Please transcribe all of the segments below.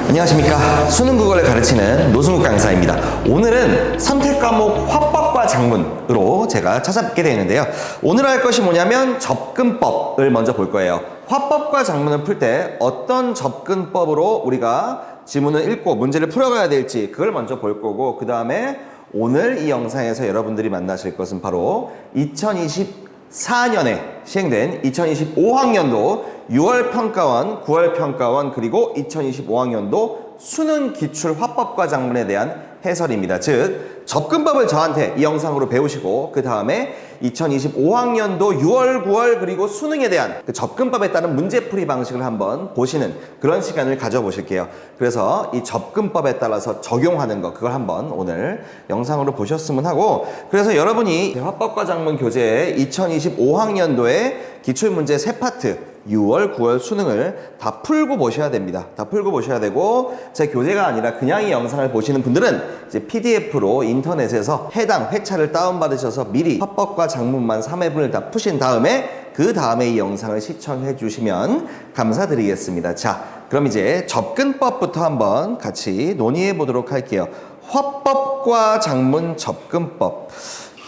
안녕하십니까. 수능 국어를 가르치는 노승욱 강사입니다. 오늘은 선택 과목 화법과 작문으로 제가 찾아뵙게 되는데요. 오늘 할 것이 뭐냐면 접근법을 먼저 볼 거예요. 화법과 작문을 풀 때 어떤 접근법으로 우리가 지문을 읽고 문제를 풀어가야 될지 그걸 먼저 볼 거고, 그 다음에 오늘 이 영상에서 여러분들이 만나실 것은 바로 2024년에 시행된 2025학년도 6월 평가원, 9월 평가원, 그리고 2025학년도 수능 기출 화법과 작문에 대한 해설입니다. 즉, 접근법을 저한테 이 영상으로 배우시고, 그 다음에 2025학년도 6월, 9월, 그리고 수능에 대한 그 접근법에 따른 문제풀이 방식을 한번 보시는 그런 시간을 가져보실게요. 그래서 이 접근법에 따라서 적용하는 거, 그걸 한번 오늘 영상으로 보셨으면 하고, 그래서 여러분이 화법과 작문 교재에 2025학년도에 기출문제 3파트 6월, 9월 수능을 다 풀고 보셔야 됩니다. 다 풀고 보셔야 되고, 제 교재가 아니라 그냥 이 영상을 보시는 분들은 이제 PDF로 인터넷에서 해당 회차를 다운받으셔서 미리 화법과 작문만 3회분을 다 푸신 다음에 그 다음에 이 영상을 시청해 주시면 감사드리겠습니다. 자, 그럼 이제 접근법부터 한번 같이 논의해 보도록 할게요. 화법과 작문 접근법.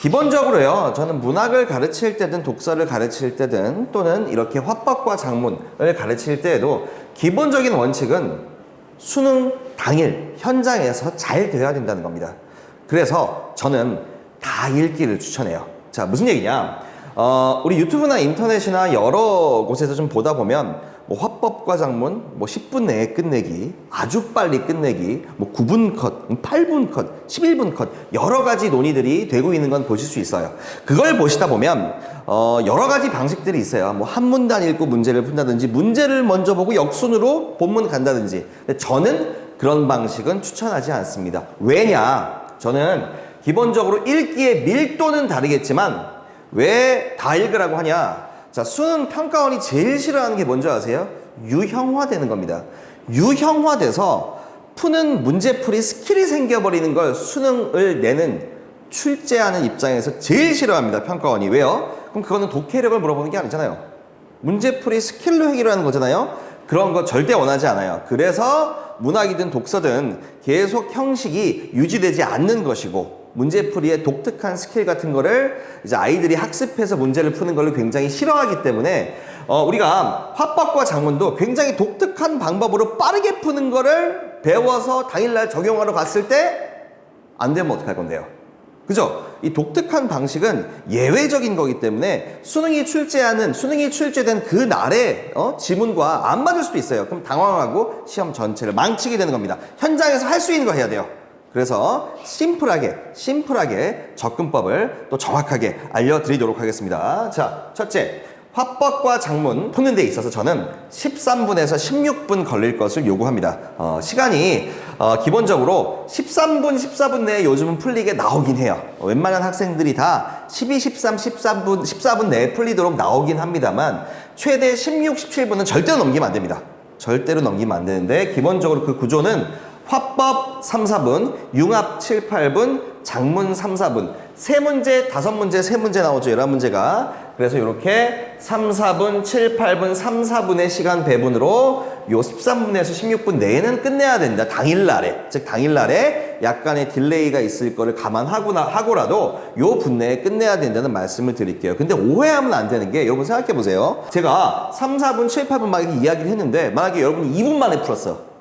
기본적으로요, 저는 문학을 가르칠 때든 독서를 가르칠 때든 또는 이렇게 화법과 작문을 가르칠 때에도 기본적인 원칙은 수능 당일 현장에서 잘 되어야 된다는 겁니다. 그래서 저는 다 읽기를 추천해요. 자, 무슨 얘기냐? 우리 유튜브나 인터넷이나 여러 곳에서 좀 보다 보면 뭐 화법과 작문, 뭐 10분 내에 끝내기, 아주 빨리 끝내기, 뭐 9분 컷, 8분 컷, 11분 컷, 여러 가지 논의들이 되고 있는 건 보실 수 있어요. 그걸 보시다 보면 여러 가지 방식들이 있어요. 뭐 한 문단 읽고 문제를 푼다든지, 문제를 먼저 보고 역순으로 본문 간다든지. 근데 저는 그런 방식은 추천하지 않습니다. 왜냐? 저는 기본적으로 읽기의 밀도는 다르겠지만 왜 다 읽으라고 하냐? 자, 수능 평가원이 제일 싫어하는 게 뭔지 아세요? 유형화되는 겁니다. 유형화돼서 푸는 문제풀이 스킬이 생겨버리는 걸 수능을 내는, 출제하는 입장에서 제일 싫어합니다, 평가원이. 왜요? 그럼 그거는 독해력을 물어보는 게 아니잖아요. 문제풀이 스킬로 해결하는 거잖아요. 그런 거 절대 원하지 않아요. 그래서 문학이든 독서든 계속 형식이 유지되지 않는 것이고, 문제풀이의 독특한 스킬 같은 거를 이제 아이들이 학습해서 문제를 푸는 걸 굉장히 싫어하기 때문에 우리가 화법과 작문도 굉장히 독특한 방법으로 빠르게 푸는 거를 배워서 당일날 적용하러 갔을 때 안 되면 어떡할 건데요? 그죠? 이 독특한 방식은 예외적인 거기 때문에 수능이 출제된 그 날에 지문과 안 맞을 수도 있어요. 그럼 당황하고 시험 전체를 망치게 되는 겁니다. 현장에서 할 수 있는 거 해야 돼요. 그래서 심플하게 접근법을 또 정확하게 알려드리도록 하겠습니다. 자, 첫째, 화법과 작문 푸는 데 있어서 저는 13분에서 16분 걸릴 것을 요구합니다. 시간이 기본적으로 13분, 14분 내에 요즘은 풀리게 나오긴 해요. 웬만한 학생들이 다 12, 13, 14분 내에 풀리도록 나오긴 합니다만, 최대 16, 17분은 절대로 넘기면 안 됩니다. 절대로 넘기면 안 되는데, 기본적으로 그 구조는 화법 3, 4분, 융합 7, 8분, 작문 3, 4분. 3문제, 5문제, 3문제 나오죠, 11문제가. 그래서 이렇게 3, 4분, 7, 8분, 3, 4분의 시간 배분으로 요 13분에서 16분 내에는 끝내야 된다. 당일날에. 즉, 당일날에 약간의 딜레이가 있을 거를 감안하고라도 요 분내에 끝내야 된다는 말씀을 드릴게요. 근데 오해하면 안 되는 게, 여러분 생각해 보세요. 제가 3, 4분, 7, 8분 막 이렇게 이야기를 했는데, 만약에 여러분이 2분 만에 풀었어.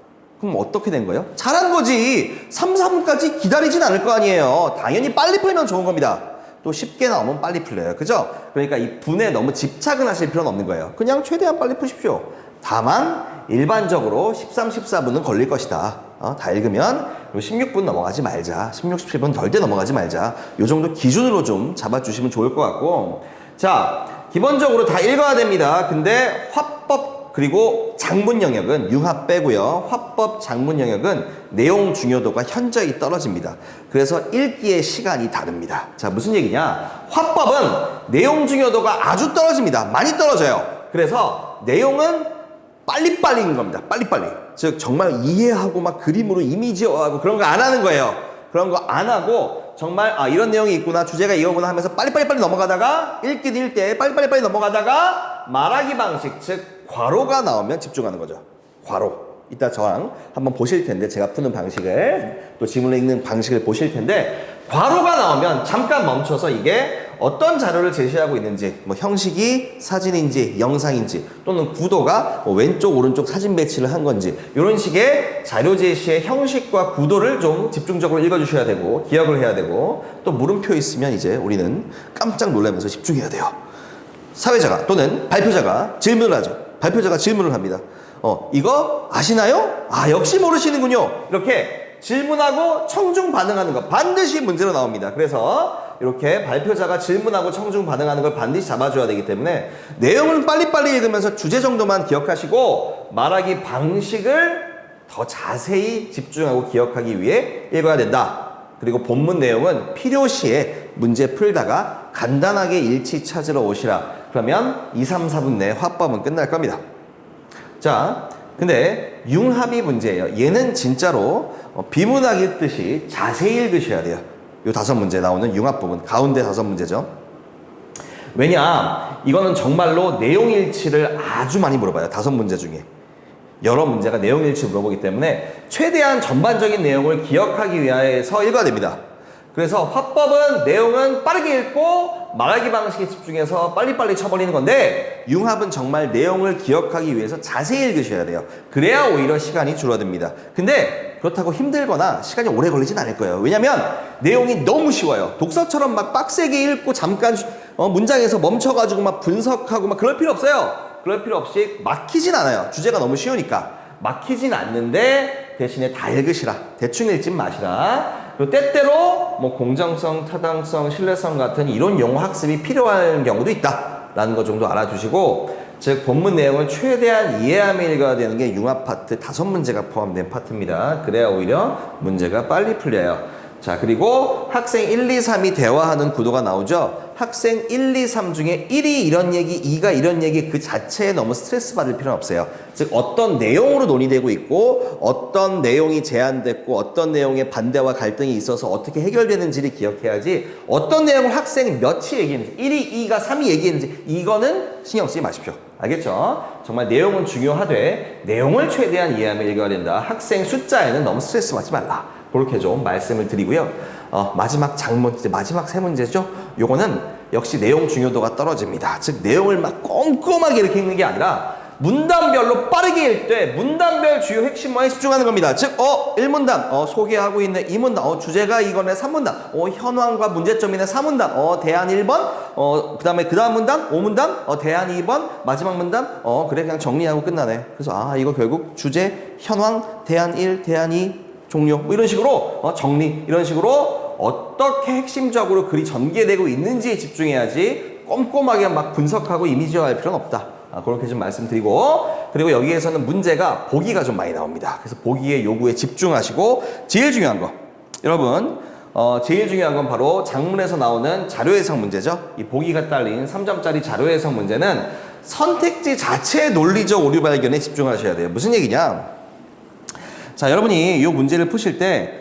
그럼 어떻게 된 거예요? 잘한 거지. 3, 4분까지 기다리진 않을 거 아니에요. 당연히 빨리 풀면 좋은 겁니다. 또 쉽게 나오면 빨리 풀려요. 그죠? 그러니까 이 분에 너무 집착은 하실 필요는 없는 거예요. 그냥 최대한 빨리 푸십시오. 다만 일반적으로 13, 14분은 걸릴 것이다. 다 읽으면 16분 넘어가지 말자. 16, 17분 절대 넘어가지 말자. 요 정도 기준으로 좀 잡아주시면 좋을 것 같고, 자, 기본적으로 다 읽어야 됩니다. 근데 화법 그리고 작문 영역은 융합 빼고요. 화법, 작문 영역은 내용 중요도가 현저히 떨어집니다. 그래서 읽기의 시간이 다릅니다. 자, 무슨 얘기냐? 화법은 내용 중요도가 아주 떨어집니다. 많이 떨어져요. 그래서 내용은 빨리빨리인 겁니다. 빨리빨리. 즉, 정말 이해하고 막 그림으로 이미지화하고 그런 거 안 하는 거예요. 그런 거 안 하고 정말 이런 내용이 있구나, 주제가 이거구나 하면서 빨리빨리 넘어가다가, 읽기도 읽 때 빨리빨리 넘어가다가 말하기 방식, 즉 괄호가 나오면 집중하는 거죠. 괄호. 이따 저랑 한번 보실 텐데, 제가 푸는 방식을, 또 지문을 읽는 방식을 보실 텐데, 괄호가 나오면 잠깐 멈춰서 이게 어떤 자료를 제시하고 있는지, 뭐 형식이 사진인지 영상인지 또는 구도가 뭐 왼쪽 오른쪽 사진 배치를 한 건지, 이런 식의 자료 제시의 형식과 구도를 좀 집중적으로 읽어주셔야 되고 기억을 해야 되고, 또 물음표 있으면 이제 우리는 깜짝 놀라면서 집중해야 돼요. 사회자가 또는 발표자가 질문을 하죠. 발표자가 질문을 합니다. 이거 아시나요? 아, 역시 모르시는군요. 이렇게 질문하고 청중 반응하는 거 반드시 문제로 나옵니다. 그래서 이렇게 발표자가 질문하고 청중 반응하는 걸 반드시 잡아줘야 되기 때문에 내용은 빨리빨리 읽으면서 주제 정도만 기억하시고 말하기 방식을 더 자세히 집중하고 기억하기 위해 읽어야 된다. 그리고 본문 내용은 필요시에 문제 풀다가 간단하게 일치 찾으러 오시라. 그러면 2, 3, 4분 내에 화법은 끝날 겁니다. 자, 근데 융합이 문제예요. 얘는 진짜로 비문학 읽듯이 자세히 읽으셔야 돼요. 요 5문제 나오는 융합 부분, 가운데 5문제죠. 왜냐, 이거는 정말로 내용 일치를 아주 많이 물어봐요. 5문제 중에. 여러 문제가 내용 일치 물어보기 때문에 최대한 전반적인 내용을 기억하기 위해서 읽어야 됩니다. 그래서 화법은 내용은 빠르게 읽고 말하기 방식에 집중해서 빨리빨리 쳐버리는 건데, 융합은 정말 내용을 기억하기 위해서 자세히 읽으셔야 돼요. 그래야 오히려 시간이 줄어듭니다. 근데 그렇다고 힘들거나 시간이 오래 걸리진 않을 거예요. 왜냐면 내용이 너무 쉬워요. 독서처럼 막 빡세게 읽고 잠깐 문장에서 멈춰가지고 막 분석하고 막 그럴 필요 없어요. 그럴 필요 없이 막히진 않아요. 주제가 너무 쉬우니까. 막히진 않는데 대신에 다 읽으시라. 대충 읽지 마시라. 그리고 때때로 뭐 공정성, 타당성, 신뢰성 같은 이론 용어 학습이 필요한 경우도 있다라는 것 정도 알아두시고, 즉 본문 내용을 최대한 이해하며 읽어야 되는 게 융합 파트 5문제가 포함된 파트입니다. 그래야 오히려 문제가 빨리 풀려요. 자, 그리고 학생 1, 2, 3이 대화하는 구도가 나오죠. 학생 1, 2, 3 중에 1이 이런 얘기, 2가 이런 얘기 그 자체에 너무 스트레스 받을 필요는 없어요. 즉 어떤 내용으로 논의되고 있고 어떤 내용이 제안됐고 어떤 내용에 반대와 갈등이 있어서 어떻게 해결되는지를 기억해야지, 어떤 내용을 학생이 몇이 얘기했는지, 1이, 2가, 3이 얘기했는지 이거는 신경 쓰지 마십시오. 알겠죠? 정말 내용은 중요하되 내용을 최대한 이해하며 읽어야 된다. 학생 숫자에는 너무 스트레스 받지 말라. 그렇게 좀 말씀을 드리고요. 마지막 장문, 이제 마지막 3문제죠. 요거는 역시 내용 중요도가 떨어집니다. 즉 내용을 막 꼼꼼하게 이렇게 읽는 게 아니라 문단별로 빠르게 읽되 문단별 주요 핵심어에 집중하는 겁니다. 즉 1문단 소개하고 있는 2문단 주제가 이거네. 3문단 현황과 문제점이네. 4문단 대안 1번 그 다음에 그 다음 문단 5문단 대안 2번 마지막 문단 그래 그냥 정리하고 끝나네. 그래서 이거 결국 주제, 현황, 대안 1, 대안 2 종료 뭐 이런 식으로 정리, 이런 식으로 어떻게 핵심적으로 글이 전개되고 있는지에 집중해야지 꼼꼼하게 막 분석하고 이미지화할 필요는 없다. 그렇게 좀 말씀드리고, 그리고 여기에서는 문제가 보기가 좀 많이 나옵니다. 그래서 보기의 요구에 집중하시고, 제일 중요한 거 여러분 제일 중요한 건 바로 장문에서 나오는 자료 해석 문제죠. 이 보기가 딸린 3점짜리 자료 해석 문제는 선택지 자체의 논리적 오류 발견에 집중하셔야 돼요. 무슨 얘기냐? 자, 여러분이 이 문제를 푸실 때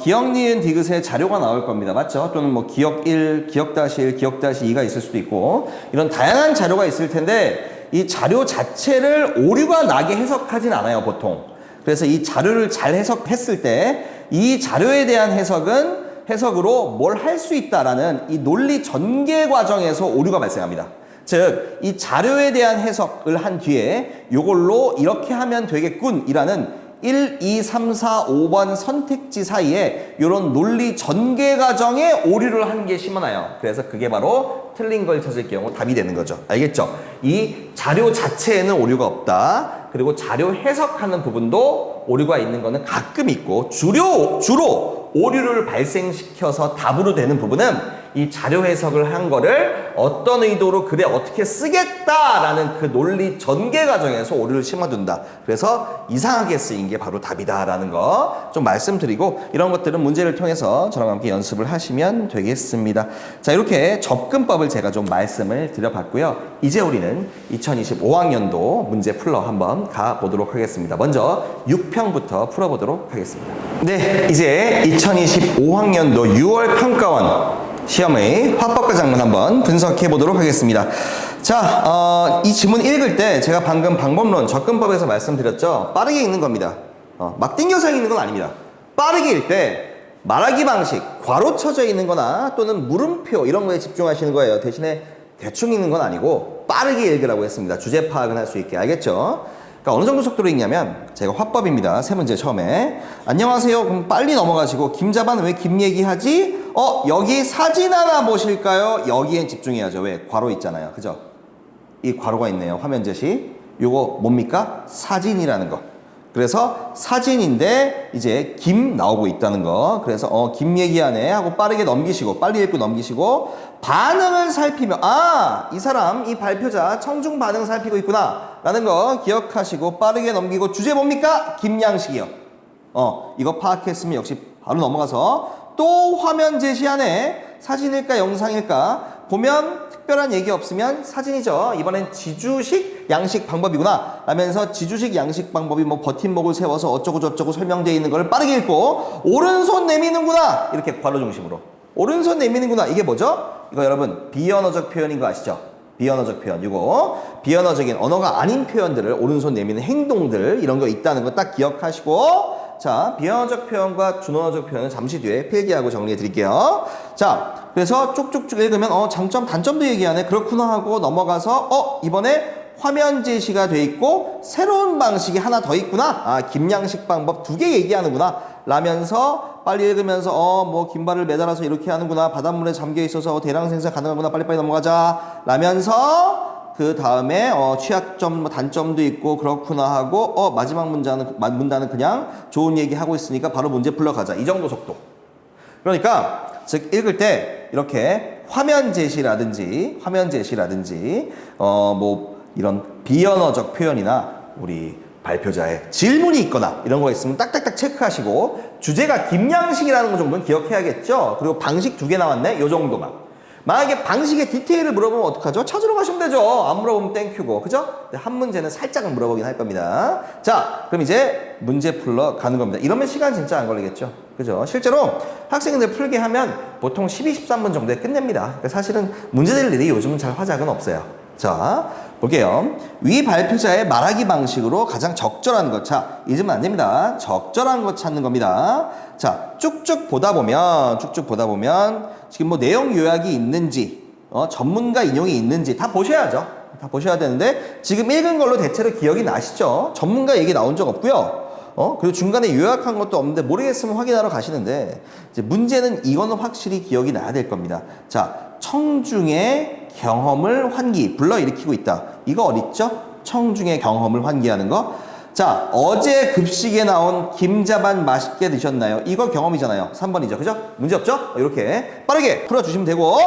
기억, 니은, 디귿의 자료가 나올 겁니다. 맞죠? 또는 뭐 기억 1, 기억 다시 1, 기억 다시 2가 있을 수도 있고 이런 다양한 자료가 있을 텐데 이 자료 자체를 오류가 나게 해석하진 않아요, 보통. 그래서 이 자료를 잘 해석했을 때 이 자료에 대한 해석으로 뭘 할 수 있다라는 이 논리 전개 과정에서 오류가 발생합니다. 즉, 이 자료에 대한 해석을 한 뒤에 이걸로 이렇게 하면 되겠군 이라는 1, 2, 3, 4, 5번 선택지 사이에 이런 논리 전개 과정에 오류를 한 게 심어나요. 그래서 그게 바로 틀린 걸 찾을 경우 답이 되는 거죠. 알겠죠? 이 자료 자체에는 오류가 없다. 그리고 자료 해석하는 부분도 오류가 있는 거는 가끔 있고, 주로 오류를 발생시켜서 답으로 되는 부분은 이 자료 해석을 한 거를 어떤 의도로 글에 어떻게 쓰겠다라는 그 논리 전개 과정에서 오류를 심어둔다. 그래서 이상하게 쓰인 게 바로 답이다라는 거 좀 말씀드리고, 이런 것들은 문제를 통해서 저랑 함께 연습을 하시면 되겠습니다. 자, 이렇게 접근법을 제가 좀 말씀을 드려봤고요. 이제 우리는 2025학년도 문제 풀러 한번 가보도록 하겠습니다. 먼저 6평부터 풀어보도록 하겠습니다. 네, 이제 2025학년도 6월 평가원 시험의 화법과 장문 한번 분석해 보도록 하겠습니다. 자, 이 지문 읽을 때 제가 방금 방법론 접근법에서 말씀드렸죠. 빠르게 읽는 겁니다. 막 띵겨서 읽는 건 아닙니다. 빠르게 읽을 때 말하기 방식, 괄호 쳐져 있는 거나 또는 물음표 이런 거에 집중하시는 거예요. 대신에 대충 읽는 건 아니고 빠르게 읽으라고 했습니다. 주제 파악은 할 수 있게. 알겠죠? 그러니까 어느 정도 속도로 읽냐면 제가 화법입니다. 세 문제 처음에. 안녕하세요. 그럼 빨리 넘어가시고 김자반 왜 김 얘기하지? 여기 사진 하나 보실까요? 여기엔 집중해야죠. 왜? 괄호 있잖아요. 그죠? 이 괄호가 있네요. 화면 제시. 요거 뭡니까? 사진이라는 거. 그래서 사진인데 이제 김 나오고 있다는 거. 그래서 김 얘기하네 하고 빠르게 넘기시고 빨리 읽고 넘기시고 반응을 살피며 이 사람 이 발표자 청중 반응 살피고 있구나 라는 거 기억하시고 빠르게 넘기고 주제 뭡니까? 김양식이요. 이거 파악했으면 역시 바로 넘어가서 또 화면 제시하네. 사진일까 영상일까 보면 특별한 얘기 없으면 사진이죠. 이번엔 지주식 양식 방법이구나 라면서 지주식 양식 방법이 뭐 버팀목을 세워서 어쩌고 저쩌고 설명되어 있는 걸 빠르게 읽고 오른손 내미는구나 이렇게 괄호 중심으로 오른손 내미는구나. 이게 뭐죠? 이거 여러분 비언어적 표현인 거 아시죠? 비언어적 표현. 이거 비언어적인 언어가 아닌 표현들을 오른손 내미는 행동들 이런 거 있다는 거 딱 기억하시고 자, 비언어적 표현과 준언어적 표현은 잠시 뒤에 필기하고 정리해 드릴게요. 자, 그래서 쭉쭉쭉 읽으면 장점, 단점도 얘기하네. 그렇구나 하고 넘어가서 이번에 화면 제시가 돼 있고 새로운 방식이 하나 더 있구나. 김양식 방법 2개 얘기하는구나. 라면서 빨리 읽으면서 뭐 긴발을 매달아서 이렇게 하는구나. 바닷물에 잠겨 있어서 대량 생산 가능하구나. 빨리빨리 넘어가자. 라면서 그 다음에 취약점, 뭐 단점도 있고 그렇구나 하고 마지막 문단은 그냥 좋은 얘기 하고 있으니까 바로 문제 풀러 가자. 이 정도 속도. 그러니까 즉 읽을 때 이렇게 화면 제시라든지 뭐 이런 비언어적 표현이나 우리 발표자의 질문이 있거나 이런 거 있으면 딱딱딱 체크하시고 주제가 김양식이라는 거 정도는 기억해야겠죠. 그리고 방식 2개 나왔네. 요 정도만. 만약에 방식의 디테일을 물어보면 어떡하죠? 찾으러 가시면 되죠. 안 물어보면 땡큐고. 그죠? 한 문제는 살짝은 물어보긴 할 겁니다. 자, 그럼 이제 문제 풀러 가는 겁니다. 이러면 시간 진짜 안 걸리겠죠? 그죠? 실제로 학생들 풀게 하면 보통 12, 13분 정도에 끝냅니다. 그러니까 사실은 문제 될 일이 요즘은 잘 화작은 없어요. 자, 볼게요. 위 발표자의 말하기 방식으로 가장 적절한 것. 자, 잊으면 안 됩니다. 적절한 것 찾는 겁니다. 자, 쭉쭉 보다 보면 지금 뭐 내용 요약이 있는지, 전문가 인용이 있는지 다 보셔야죠. 다 보셔야 되는데 지금 읽은 걸로 대체로 기억이 나시죠? 전문가 얘기 나온 적 없고요. 그리고 중간에 요약한 것도 없는데 모르겠으면 확인하러 가시는데 이제 문제는 이거는 확실히 기억이 나야 될 겁니다. 자, 청중의 경험을 불러일으키고 있다. 이거 어딨죠? 청중의 경험을 환기하는 거. 자, 어제 급식에 나온 김자반 맛있게 드셨나요? 이거 경험이잖아요. 3번이죠. 그죠? 문제 없죠? 이렇게 빠르게 풀어주시면 되고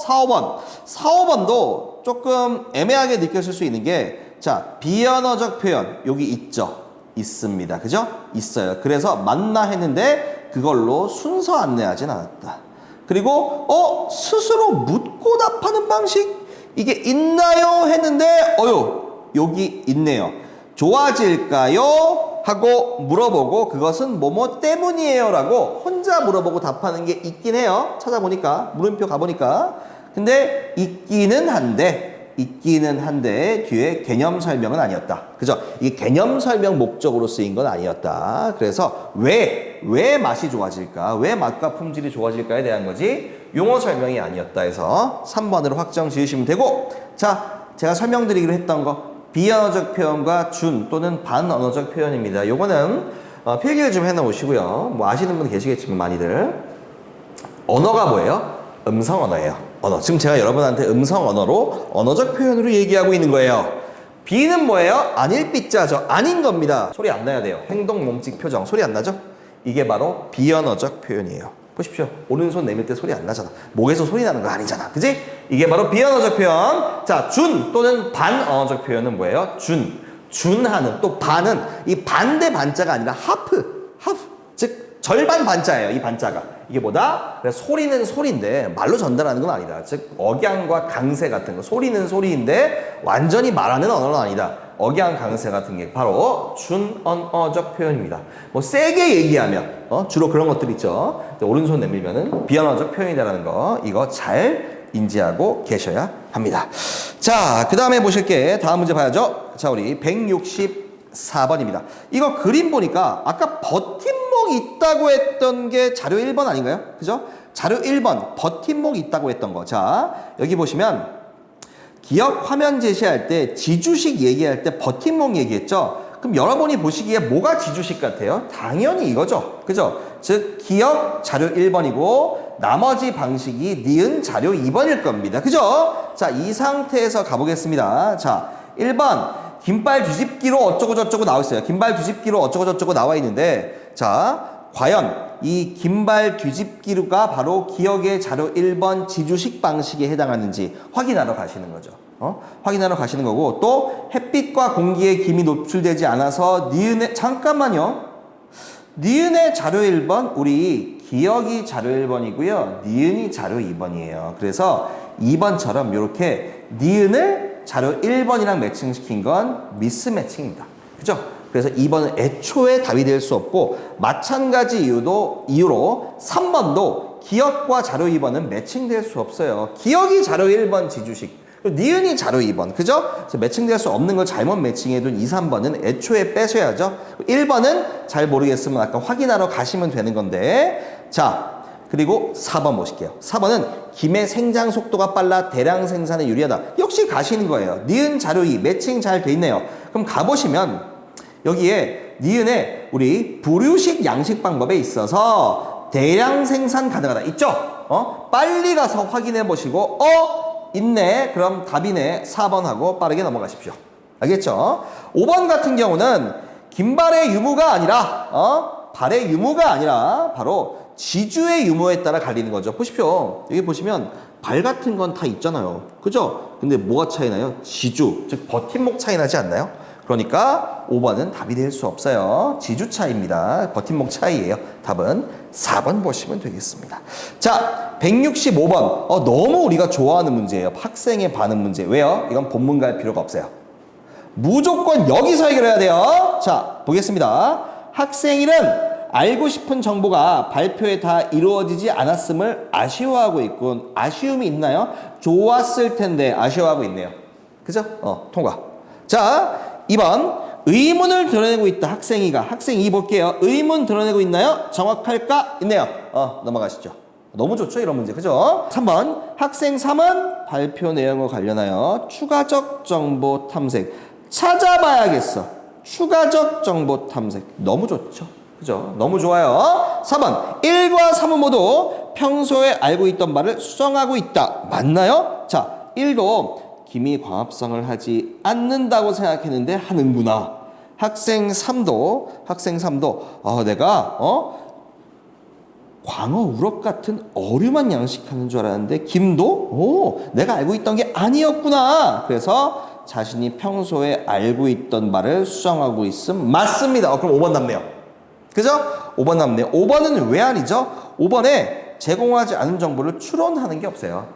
4, 5번. 4, 5번도 조금 애매하게 느껴질 수 있는 게 자, 비언어적 표현 여기 있죠? 있습니다. 그죠? 있어요. 그래서 맞나 했는데 그걸로 순서 안내하진 않았다. 그리고 스스로 묻고 답하는 방식 이게 있나요? 했는데 여기 있네요. 좋아질까요? 하고 물어보고 그것은 뭐뭐 때문이에요 라고 혼자 물어보고 답하는 게 있긴 해요. 찾아보니까 물음표 가보니까 근데 있기는 한데 뒤에 개념 설명은 아니었다. 그죠? 이게 개념 설명 목적으로 쓰인 건 아니었다. 그래서 왜 맛이 좋아질까? 왜 맛과 품질이 좋아질까에 대한 거지 용어 설명이 아니었다 해서 3번으로 확정 지으시면 되고 자, 제가 설명드리기로 했던 거 비언어적 표현과 준 또는 반언어적 표현입니다. 요거는 필기를 좀 해놓으시고요. 뭐 아시는 분 계시겠지만 많이들 언어가 뭐예요? 음성 언어예요. 지금 제가 여러분한테 음성 언어로 언어적 표현으로 얘기하고 있는 거예요. B는 뭐예요? 아닐 B자죠. 아닌 겁니다. 소리 안 나야 돼요. 행동, 몸짓, 표정 소리 안 나죠? 이게 바로 비언어적 표현이에요. 보십시오. 오른손 내밀 때 소리 안 나잖아. 목에서 소리 나는 거 아니잖아. 그지? 이게 바로 비언어적 표현. 자, 준 또는 반언어적 표현은 뭐예요? 준하는 또 반은 이 반대 반자가 아니라 하프 즉 절반 반자예요. 이 반자가 이게 뭐다? 소리는 소리인데 말로 전달하는 건 아니다. 즉 억양과 강세 같은 거 소리는 소리인데 완전히 말하는 언어는 아니다. 억양 강세 같은 게 바로 준언어적 표현입니다. 뭐 세게 얘기하면 주로 그런 것들 있죠. 오른손 내밀면은 비언어적 표현이라는 거 이거 잘 인지하고 계셔야 합니다. 자, 그 다음에 보실 게 다음 문제 봐야죠. 자, 우리 164번입니다. 이거 그림 보니까 아까 버팀목 있다고 했던 게 자료 1번 아닌가요? 그죠? 자료 1번 버팀목 있다고 했던 거. 자, 여기 보시면 기억 화면 제시할 때 지주식 얘기할 때 버팀목 얘기했죠? 그럼 여러분이 보시기에 뭐가 지주식 같아요? 당연히 이거죠. 그죠? 즉 기억 자료 1번이고 나머지 방식이 니은 자료 2번일 겁니다. 그죠? 자, 이 상태에서 가보겠습니다. 자, 1번 긴발 뒤집기로 어쩌고저쩌고 나와 있어요. 긴발 뒤집기로 어쩌고저쩌고 나와 있는데, 자, 과연 이 긴발 뒤집기가 바로 기억의 자료 1번 지주식 방식에 해당하는지 확인하러 가시는 거죠. 확인하러 가시는 거고, 또 햇빛과 공기에 김이 노출되지 않아서 니은의, 잠깐만요. 니은의 자료 1번, 우리 기억이 자료 1번이고요. 니은이 자료 2번이에요. 그래서 2번처럼 이렇게 니은을 자료 1번이랑 매칭시킨 건 미스매칭입니다. 그죠? 그래서 2번은 애초에 답이 될 수 없고, 마찬가지 이유로 3번도 기억과 자료 2번은 매칭될 수 없어요. 기억이 자료 1번 지주식, 니은이 자료 2번, 그죠? 그래서 매칭될 수 없는 걸 잘못 매칭해둔 2, 3번은 애초에 빼셔야죠. 1번은 잘 모르겠으면 아까 확인하러 가시면 되는 건데, 자, 그리고 4번 보실게요. 4번은 김의 생장 속도가 빨라 대량 생산에 유리하다. 역시 가시는 거예요. 니은 자료 2 매칭 잘 돼 있네요. 그럼 가보시면 여기에 니은에 우리 부류식 양식 방법에 있어서 대량 생산 가능하다 있죠? 빨리 가서 확인해 보시고 있네. 그럼 답이네. 4번하고 빠르게 넘어가십시오. 알겠죠? 5번 같은 경우는 긴발의 유무가 아니라 발의 유무가 아니라 바로 지주의 유무에 따라 갈리는 거죠. 보십시오. 여기 보시면 발 같은 건 다 있잖아요. 그죠? 근데 뭐가 차이 나요? 지주, 즉 버팀목 차이 나지 않나요? 그러니까 5번은 답이 될 수 없어요. 지주 차이입니다. 버팀목 차이예요. 답은 4번 보시면 되겠습니다. 자, 165번. 너무 우리가 좋아하는 문제예요. 학생의 반응 문제. 왜요? 이건 본문 갈 필요가 없어요. 무조건 여기서 해결해야 돼요. 자, 보겠습니다. 학생일은 알고 싶은 정보가 발표에 다 이루어지지 않았음을 아쉬워하고 있군. 아쉬움이 있나요? 좋았을 텐데 아쉬워하고 있네요. 그죠? 통과. 자, 2번 의문을 드러내고 있다. 학생이가. 학생 2 볼게요. 의문 드러내고 있나요? 정확할까? 있네요. 넘어가시죠. 너무 좋죠? 이런 문제. 그죠? 3번 학생 3은 발표 내용과 관련하여 추가적 정보 탐색. 찾아봐야겠어. 추가적 정보 탐색. 너무 좋죠? 그죠? 너무 좋아요. 4번 1과 3은 모두 평소에 알고 있던 말을 수정하고 있다. 맞나요? 자, 1도 김이 광합성을 하지 않는다고 생각했는데 하는구나. 학생 3도 내가 광어 우럭 같은 어류만 양식하는 줄 알았는데 김도 내가 알고 있던 게 아니었구나. 그래서 자신이 평소에 알고 있던 말을 수정하고 있음. 맞습니다. 그럼 5번 남네요. 그죠? 5번 남네요. 5번은 왜 아니죠? 5번에 제공하지 않은 정보를 추론하는 게 없어요.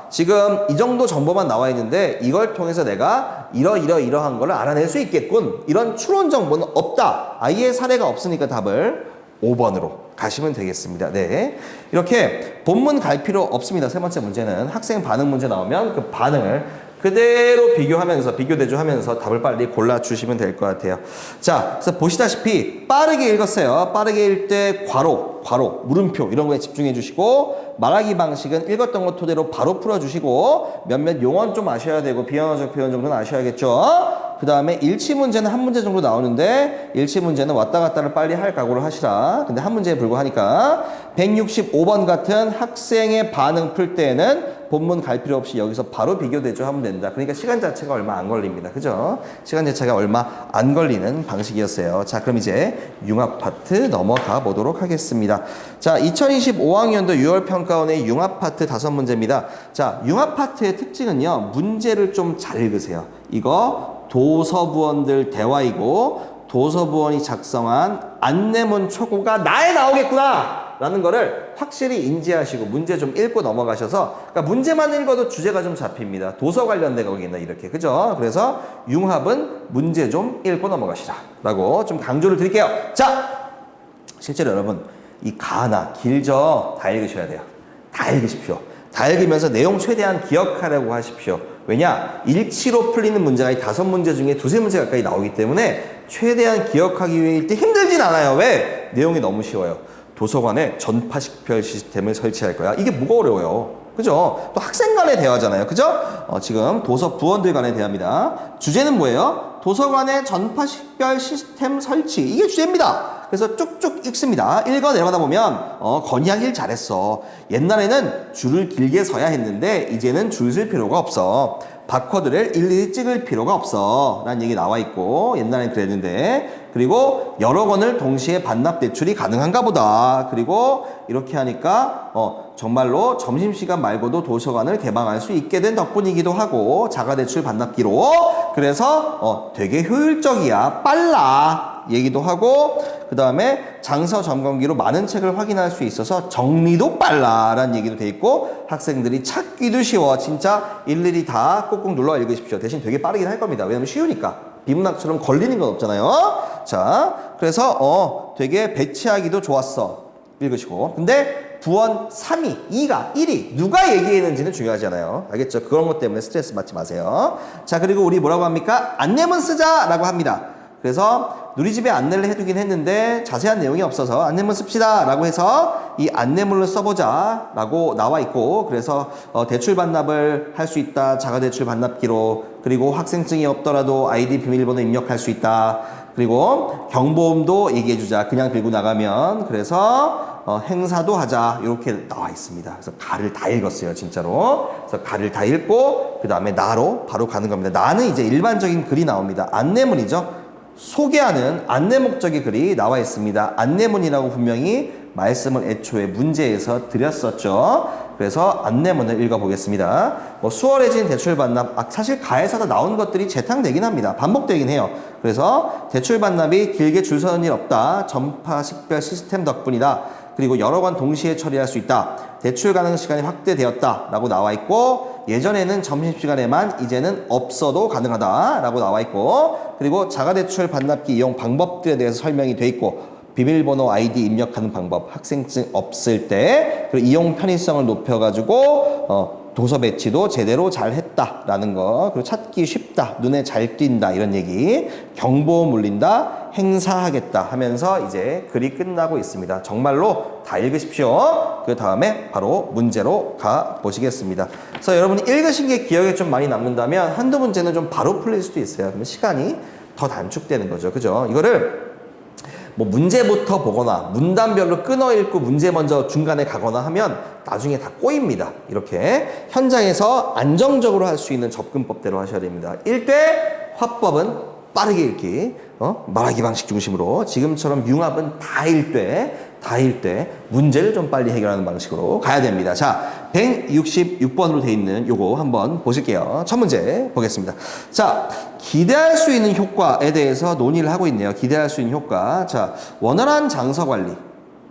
지금 이 정도 정보만 나와 있는데 이걸 통해서 내가 이러한 거를 알아낼 수 있겠군. 이런 추론 정보는 없다. 아예 사례가 없으니까 답을 5번으로 가시면 되겠습니다. 네, 이렇게 본문 갈 필요 없습니다. 세 번째 문제는 학생 반응 문제 나오면 그 반응을 그대로 비교대조하면서 답을 빨리 골라주시면 될 것 같아요. 자, 그래서 보시다시피 빠르게 읽었어요. 빠르게 읽을 때 괄호, 물음표 이런 거에 집중해 주시고, 말하기 방식은 읽었던 것 토대로 바로 풀어주시고, 몇몇 용언 좀 아셔야 되고 비언어적 표현 정도는 아셔야겠죠. 그 다음에 일치 문제는 한 문제 정도 나오는데 일치 문제는 왔다 갔다를 빨리 할 각오를 하시라. 근데 한 문제에 불과하니까 165번 같은 학생의 반응 풀 때는 본문 갈 필요 없이 여기서 바로 비교대조 하면 된다. 그러니까 시간 자체가 얼마 안 걸립니다. 그죠? 시간 자체가 얼마 안 걸리는 방식이었어요. 자, 그럼 이제 융합 파트 넘어가 보도록 하겠습니다. 자, 2025학년도 6월 평가원의 융합 파트 5문제입니다. 자, 융합 파트의 특징은요, 문제를 좀 잘 읽으세요. 이거 도서부원들 대화이고 도서부원이 작성한 안내문 초고가 나에 나오겠구나 라는 거를 확실히 인지하시고 문제 좀 읽고 넘어가셔서, 그러니까 문제만 읽어도 주제가 좀 잡힙니다. 도서 관련된 거겠나 이렇게. 그죠? 그래서 융합은 문제 좀 읽고 넘어가시라 라고 좀 강조를 드릴게요. 자, 실제로 여러분 이 가나 길죠? 다 읽으셔야 돼요. 다 읽으십시오. 다 읽으면서 내용 최대한 기억하려고 하십시오. 왜냐? 일치로 풀리는 문제가 이 5문제 중에 2-3문제 가까이 나오기 때문에 최대한 기억하기 위해 읽기 힘들진 않아요. 왜? 내용이 너무 쉬워요. 도서관에 전파식별 시스템을 설치할 거야. 이게 뭐가 어려워요? 그죠? 또 학생 간의 대화잖아요. 그죠? 지금 도서 부원들 간의 대화입니다. 주제는 뭐예요? 도서관의 전파식별 시스템 설치. 이게 주제입니다. 그래서 쭉쭉 읽습니다. 읽어내려가다 보면 건의하길 잘했어. 옛날에는 줄을 길게 서야 했는데 이제는 줄 쓸 필요가 없어. 바코드를 일일이 찍을 필요가 없어 라는 얘기 나와 있고, 옛날엔 그랬는데, 그리고 여러 권을 동시에 반납 대출이 가능한가 보다. 그리고 이렇게 하니까 정말로 점심시간 말고도 도서관을 개방할 수 있게 된 덕분이기도 하고, 자가대출 반납기로 그래서 되게 효율적이야, 빨라 얘기도 하고, 그 다음에 장서 점검기로 많은 책을 확인할 수 있어서 정리도 빨라 라는 얘기도 돼 있고, 학생들이 찾기도 쉬워. 진짜 일일이 다 꼭꼭 눌러 읽으십시오. 대신 되게 빠르긴 할 겁니다. 왜냐면 쉬우니까. 비문학처럼 걸리는 건 없잖아요. 자, 그래서 되게 배치하기도 좋았어. 읽으시고. 근데 부원 3위, 2가 1위 누가 얘기했는지는 중요하지 않아요. 알겠죠? 그런 것 때문에 스트레스 받지 마세요. 자, 그리고 우리 뭐라고 합니까? 안내문 쓰자라고 합니다. 그래서 누리집에 안내를 해두긴 했는데 자세한 내용이 없어서 안내문 씁시다 라고 해서 이 안내문을 써보자 라고 나와 있고, 그래서 대출 반납을 할 수 있다, 자가대출 반납기로, 그리고 학생증이 없더라도 아이디 비밀번호 입력할 수 있다, 그리고 경보음도 얘기해주자, 그냥 들고 나가면. 그래서 행사도 하자, 이렇게 나와 있습니다. 그래서 가를 다 읽었어요, 진짜로. 그래서 가를 다 읽고 그 다음에 나로 바로 가는 겁니다. 나는 이제 일반적인 글이 나옵니다. 안내문이죠. 소개하는 안내 목적의 글이 나와 있습니다. 안내문이라고 분명히 말씀을 애초에 문제에서 드렸었죠. 그래서 안내문을 읽어보겠습니다. 수월해진 대출 반납, 사실 가에서도 나온 것들이 재탕되긴 합니다. 반복되긴 해요. 그래서 대출 반납이 길게 줄 서는 일 없다. 전파 식별 시스템 덕분이다. 그리고 여러 권 동시에 처리할 수 있다. 대출 가능 시간이 확대되었다 라고 나와 있고, 예전에는 점심시간에만, 이제는 없어도 가능하다 라고 나와 있고, 그리고 자가대출 반납기 이용 방법들에 대해서 설명이 돼 있고, 비밀번호 아이디 입력하는 방법, 학생증 없을 때, 그리고 이용 편의성을 높여가지고 도서 배치도 제대로 잘 했다라는 거, 그리고 찾기 쉽다, 눈에 잘 띈다 이런 얘기, 경보음 울린다, 행사하겠다 하면서 이제 글이 끝나고 있습니다. 정말로 다 읽으십시오. 그 다음에 바로 문제로 가 보시겠습니다. 그래서 여러분이 읽으신 게 기억에 좀 많이 남는다면 한두 문제는 좀 바로 풀릴 수도 있어요. 그러면 시간이 더 단축되는 거죠. 그죠? 이거를 문제부터 보거나 문단별로 끊어 읽고 문제 먼저 중간에 가거나 하면 나중에 다 꼬입니다. 이렇게 현장에서 안정적으로 할 수 있는 접근법대로 하셔야 됩니다. 1대 화법은 빠르게 읽기, 말하기 방식 중심으로, 지금처럼 융합은 다 읽되 문제를 좀 빨리 해결하는 방식으로 가야 됩니다. 자, 166번으로 돼 있는 요거 한번 보실게요. 첫 문제 보겠습니다. 자, 기대할 수 있는 효과에 대해서 논의를 하고 있네요. 기대할 수 있는 효과. 자, 원활한 장서 관리.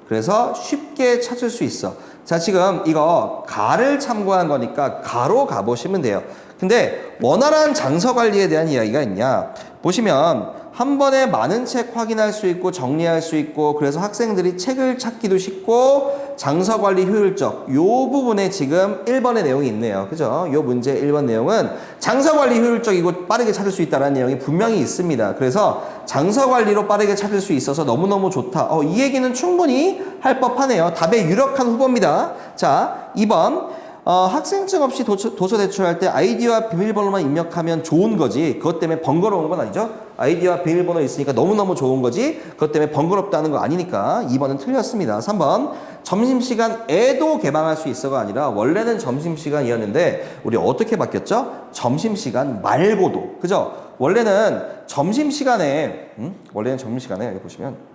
그래서 쉽게 찾을 수 있어. 자, 지금 이거 가를 참고한 거니까 가로 가보시면 돼요. 근데 원활한 장서 관리에 대한 이야기가 있냐? 보시면 한 번에 많은 책 확인할 수 있고 정리할 수 있고, 그래서 학생들이 책을 찾기도 쉽고 장서 관리 효율적, 요 부분에 지금 1번의 내용이 있네요. 그죠? 요 문제 1번 내용은 장서 관리 효율적이고 빠르게 찾을 수 있다는 내용이 분명히 있습니다. 그래서 장서 관리로 빠르게 찾을 수 있어서 너무너무 좋다. 이 얘기는 충분히 할 법하네요. 답의 유력한 후보입니다. 자, 2번. 학생증 없이 도서 대출할 때 아이디와 비밀번호만 입력하면 좋은 거지, 그것 때문에 번거로운 건 아니죠. 아이디와 비밀번호 있으니까 너무너무 좋은 거지, 그것 때문에 번거롭다는 거 아니니까 2번은 틀렸습니다. 3번. 점심시간에도 개방할 수 있어가 아니라 원래는 점심시간이었는데 우리 어떻게 바뀌었죠? 점심시간 말고도. 그죠? 원래는 점심시간에 여기 보시면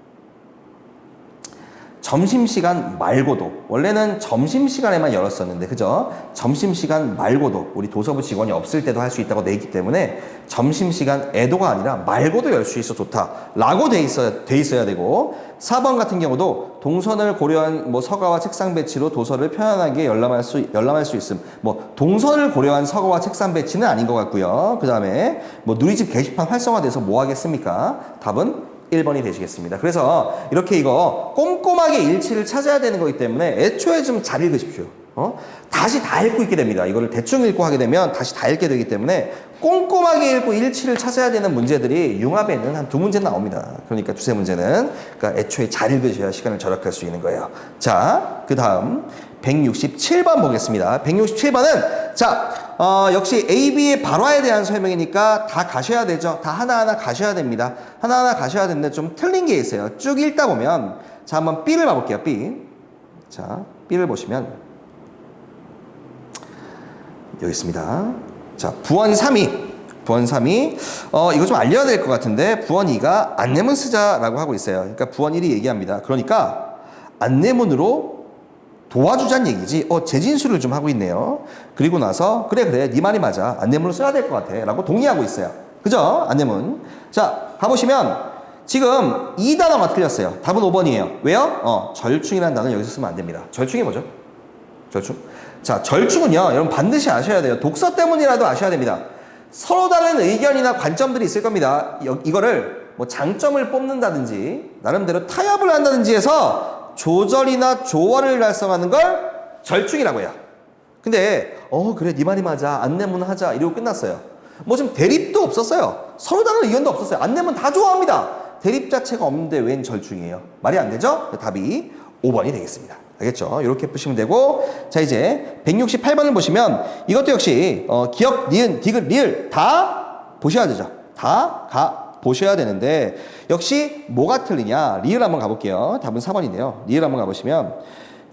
점심시간 말고도, 원래는 점심시간에만 열었었는데, 그죠? 점심시간 말고도, 우리 도서부 직원이 없을 때도 할 수 있다고 돼 있기 때문에 점심시간에도가 아니라 말고도 열 수 있어 좋다 라고 돼 있어야 되고, 4번 같은 경우도 동선을 고려한 서가와 책상 배치로 도서를 편안하게 열람할 수 있음. 동선을 고려한 서가와 책상 배치는 아닌 것 같고요. 그 다음에 누리집 게시판 활성화돼서 뭐 하겠습니까? 답은 1번이 되시겠습니다. 그래서 이렇게 이거 꼼꼼하게 일치를 찾아야 되는 거기 때문에 애초에 좀 잘 읽으십시오. 다시 다 읽고 있게 됩니다. 이거를 대충 읽고 하게 되면 다시 다 읽게 되기 때문에 꼼꼼하게 읽고 일치를 찾아야 되는 문제들이 융합에는 한 2문제 나옵니다. 그러니까 두세 문제는 그러니까 애초에 잘 읽으셔야 시간을 절약할 수 있는 거예요. 자, 그 다음 167번 보겠습니다. 167번은 역시 AB의 발화에 대한 설명이니까 다 가셔야 되죠. 다 하나하나 가셔야 됩니다. 하나하나 가셔야 되는데 좀 틀린 게 있어요. 쭉 읽다 보면 자, 한번 B를 봐볼게요. B. 자, B를 보시면 여기 있습니다. 자, 부원 3이. 이거 좀 알려야 될 것 같은데 부원 2가 안내문 쓰자라고 하고 있어요. 그러니까 부원 1이 얘기합니다. 그러니까 안내문으로 도와주자는 얘기지. 재진술을 좀 하고 있네요. 그리고 나서 그래 네 말이 맞아. 안내문을 써야 될 것 같아 라고 동의하고 있어요. 그죠? 안내문. 자, 가보시면 지금 이 단어가 틀렸어요. 답은 5번이에요. 왜요? 절충이라는 단어는 여기서 쓰면 안 됩니다. 절충이 뭐죠? 절충. 자, 절충은요, 여러분 반드시 아셔야 돼요. 독서 때문이라도 아셔야 됩니다. 서로 다른 의견이나 관점들이 있을 겁니다. 이거를 뭐 장점을 뽑는다든지, 나름대로 타협을 한다든지 해서 조절이나 조화를 달성하는 걸 절충이라고 해요. 근데, 그래, 네 말이 맞아. 안내문 하자. 이러고 끝났어요. 뭐 좀 대립도 없었어요. 서로 다른 의견도 없었어요. 안내문 다 좋아합니다. 대립 자체가 없는데 웬 절충이에요? 말이 안 되죠? 답이 5번이 되겠습니다. 알겠죠? 이렇게 푸시면 되고, 자, 이제 168번을 보시면 이것도 역시 기역, 니은, 디귿, 리을 다 보셔야 되죠. 다 보셔야 되는데 역시 뭐가 틀리냐? 리을 한번 가볼게요. 답은 4번인데요. 리을 한번 가보시면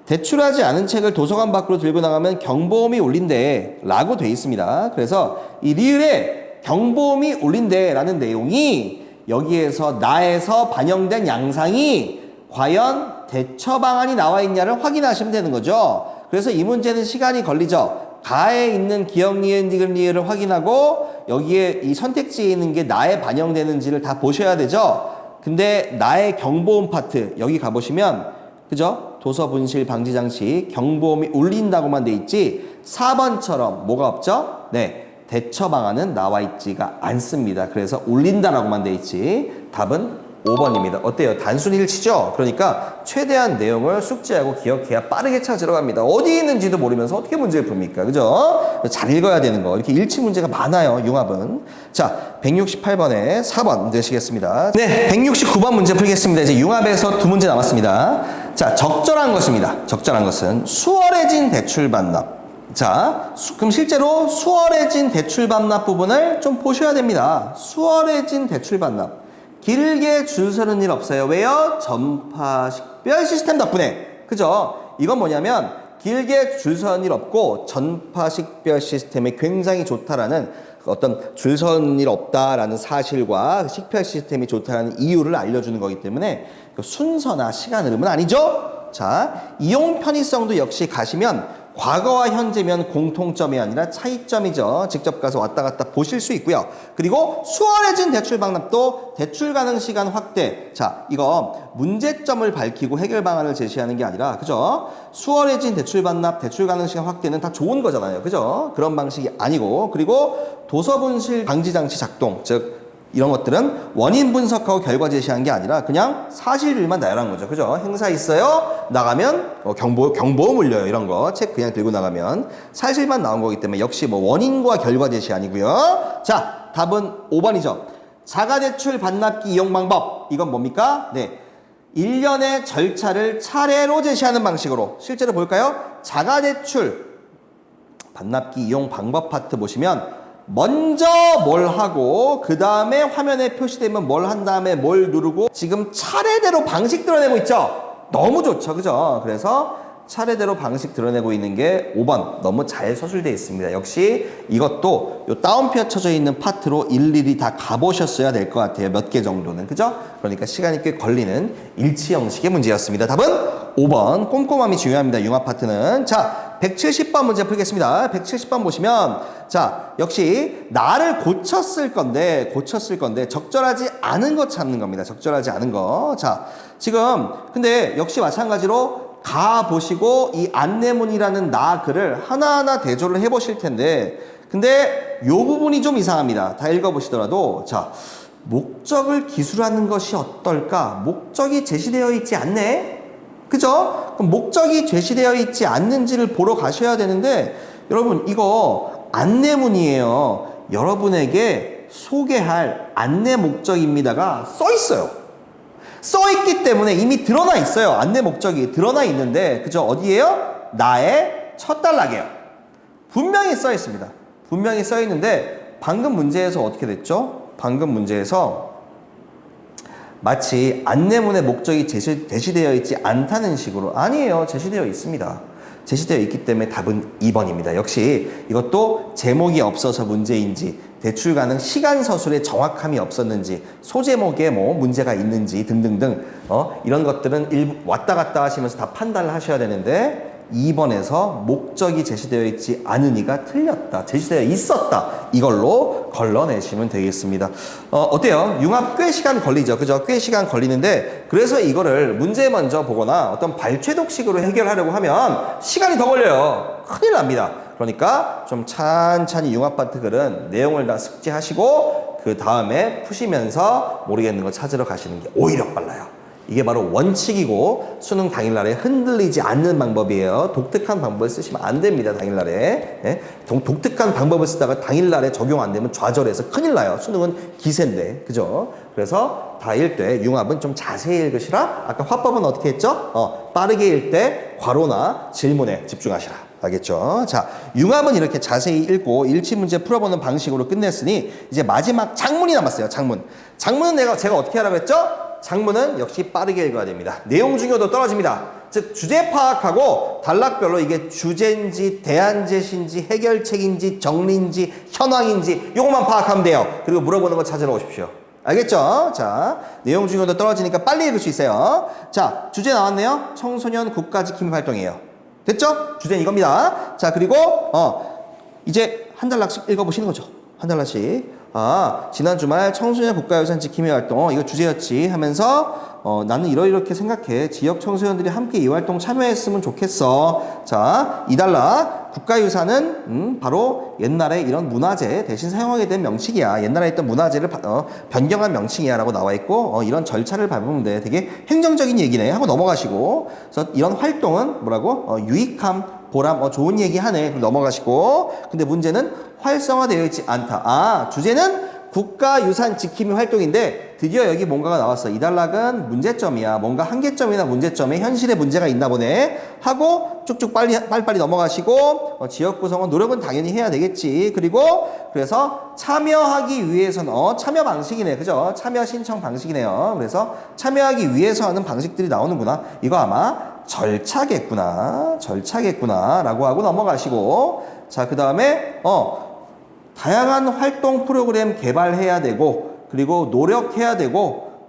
대출하지 않은 책을 도서관 밖으로 들고 나가면 경보음이 울린대 라고 돼 있습니다. 그래서 이 리을에 경보음이 울린대 라는 내용이 여기에서 나에서 반영된 양상이 과연 대처 방안이 나와 있냐를 확인하시면 되는 거죠. 그래서 이 문제는 시간이 걸리죠. 가에 있는 기역, 니은, 디귿, 리을을 확인하고 여기에 이 선택지에 있는 게 나에 반영되는지를 다 보셔야 되죠. 근데 나의 경보음 파트 여기 가보시면 그죠? 도서 분실 방지 장치 경보음이 울린다고만 돼 있지 4번처럼 뭐가 없죠? 네, 대처 방안은 나와 있지가 않습니다. 그래서 울린다라고만 돼 있지 답은 5번입니다. 어때요? 단순히 일치죠? 그러니까 최대한 내용을 숙지하고 기억해야 빠르게 찾으러 갑니다. 어디 있는지도 모르면서 어떻게 문제를 풉니까? 그죠? 잘 읽어야 되는 거. 이렇게 일치 문제가 많아요, 융합은. 자, 168번에 4번 되시겠습니다. 네, 169번 문제 풀겠습니다. 이제 융합에서 2문제 남았습니다. 자, 적절한 것입니다. 적절한 것은 수월해진 대출 반납. 자, 그럼 실제로 수월해진 대출 반납 부분을 좀 보셔야 됩니다. 수월해진 대출 반납. 길게 줄 서는 일 없어요. 왜요? 전파식별 시스템 덕분에. 그죠? 이건 뭐냐면 길게 줄 서는 일 없고 전파식별 시스템이 굉장히 좋다라는 어떤 줄 서는 일 없다라는 사실과 식별 시스템이 좋다라는 이유를 알려주는 거기 때문에 순서나 시간 흐름은 아니죠? 자, 이용 편의성도 역시 가시면 과거와 현재면 공통점이 아니라 차이점이죠. 직접 가서 왔다 갔다 보실 수 있고요. 그리고 수월해진 대출 반납도 대출 가능 시간 확대. 자, 이거 문제점을 밝히고 해결 방안을 제시하는 게 아니라, 그죠? 수월해진 대출 반납, 대출 가능 시간 확대는 다 좋은 거잖아요. 그죠? 그런 방식이 아니고, 그리고 도서 분실 방지 장치 작동, 즉 이런 것들은 원인 분석하고 결과 제시한 게 아니라 그냥 사실들만 나열한 거죠. 그죠? 행사 있어요? 나가면 경보음 울려요. 이런 거. 책 그냥 들고 나가면 사실만 나온 거기 때문에 역시 뭐 원인과 결과 제시 아니고요. 자, 답은 5번이죠. 자가대출 반납기 이용 방법. 이건 뭡니까? 네. 일련의 절차를 차례로 제시하는 방식으로. 실제로 볼까요? 자가대출 반납기 이용 방법 파트 보시면 먼저 뭘 하고 그 다음에 화면에 표시되면 뭘 한 다음에 뭘 누르고 지금 차례대로 방식 드러내고 있죠. 너무 좋죠. 그죠? 그래서 차례대로 방식 드러내고 있는 게 5번 너무 잘 서술되어 있습니다. 역시 이것도 요 다운표 쳐져 있는 파트로 일일이 다 가보셨어야 될 것 같아요. 몇 개 정도는. 그죠? 그러니까 시간이 꽤 걸리는 일치 형식의 문제였습니다. 답은 5번 꼼꼼함이 중요합니다. 융합 파트는. 자, 170번 문제 풀겠습니다. 170번 보시면 자, 역시 나를 고쳤을 건데 적절하지 않은 거 찾는 겁니다. 적절하지 않은 거. 자, 지금 근데 역시 마찬가지로 가 보시고 이 안내문이라는 나 글을 하나하나 대조를 해 보실 텐데 근데 요 부분이 좀 이상합니다. 다 읽어 보시더라도 자, 목적을 기술하는 것이 어떨까? 목적이 제시되어 있지 않네? 그죠? 그럼 목적이 제시되어 있지 않는지를 보러 가셔야 되는데 여러분 이거 안내문이에요. 여러분에게 소개할 안내 목적입니다가 써 있어요. 써 있기 때문에 이미 드러나 있어요. 안내 목적이 드러나 있는데 그죠? 어디에요? 나의 첫 단락이에요. 분명히 써 있습니다. 분명히 써 있는데 방금 문제에서 어떻게 됐죠? 방금 문제에서 마치 안내문의 목적이 제시되어 있지 않다는 식으로 아니에요. 제시되어 있습니다. 제시되어 있기 때문에 답은 2번입니다. 역시 이것도 제목이 없어서 문제인지 대출 가능 시간 서술에 정확함이 없었는지 소제목에 뭐 문제가 있는지 등등등 이런 것들은 일부 왔다 갔다 하시면서 다 판단을 하셔야 되는데 2번에서 목적이 제시되어 있지 않으니까 틀렸다. 제시되어 있었다. 이걸로 걸러내시면 되겠습니다. 어때요? 융합 꽤 시간 걸리죠. 그죠? 꽤 시간 걸리는데 그래서 이거를 문제 먼저 보거나 어떤 발췌독식으로 해결하려고 하면 시간이 더 걸려요. 큰일 납니다. 그러니까 좀 찬찬히 융합 파트 글은 내용을 다 숙지하시고 그 다음에 푸시면서 모르겠는 거 찾으러 가시는 게 오히려 빨라요. 이게 바로 원칙이고 수능 당일날에 흔들리지 않는 방법이에요. 독특한 방법을 쓰시면 안 됩니다. 당일날에. 예? 독특한 방법을 쓰다가 당일날에 적용 안 되면 좌절해서 큰일 나요. 수능은 기세인데. 그죠? 그래서 다 읽되 융합은 좀 자세히 읽으시라. 아까 화법은 어떻게 했죠? 빠르게 읽되 괄호나 질문에 집중하시라. 알겠죠? 자, 융합은 이렇게 자세히 읽고 일치 문제 풀어보는 방식으로 끝냈으니 이제 마지막 장문이 남았어요. 장문. 장문은 제가 어떻게 하라고 했죠? 장문은 역시 빠르게 읽어야 됩니다. 내용 중요도 떨어집니다. 즉 주제 파악하고 단락별로 이게 주제인지 대안제시인지 해결책인지 정리인지 현황인지 요것만 파악하면 돼요. 그리고 물어보는 거 찾으러 오십시오. 알겠죠? 자, 내용 중요도 떨어지니까 빨리 읽을 수 있어요. 자, 주제 나왔네요. 청소년 국가지킴이 활동이에요. 됐죠? 주제는 이겁니다. 자, 그리고 이제 한 단락씩 읽어보시는 거죠. 한 단락씩. 지난 주말 청소년 국가유산 지킴이 활동 이거 주제였지 하면서 나는 이렇게 생각해. 지역 청소년들이 함께 이 활동 참여했으면 좋겠어. 자, 2단락 국가유산은 바로 옛날에 이런 문화재 대신 사용하게 된 명칭이야. 옛날에 있던 문화재를 변경한 명칭이야 라고 나와 있고 이런 절차를 밟으면 돼. 되게 행정적인 얘기네 하고 넘어가시고 그래서 이런 활동은 뭐라고? 유익함, 보람, 좋은 얘기 하네. 그럼 넘어가시고 근데 문제는 활성화되어 있지 않다. 주제는 국가유산 지킴이 활동인데 드디어 여기 뭔가가 나왔어. 이 단락은 문제점이야. 뭔가 한계점이나 문제점에 현실에 문제가 있나 보네 하고 쭉쭉 빨리빨리 넘어가시고 지역 구성원 노력은 당연히 해야 되겠지. 그리고 그래서 참여하기 위해서는 참여 방식이네. 그죠? 참여 신청 방식이네요. 그래서 참여하기 위해서 하는 방식들이 나오는구나. 이거 아마 절차겠구나 라고 하고 넘어가시고 자, 그 다음에 다양한 활동 프로그램 개발해야 되고 그리고 노력해야 되고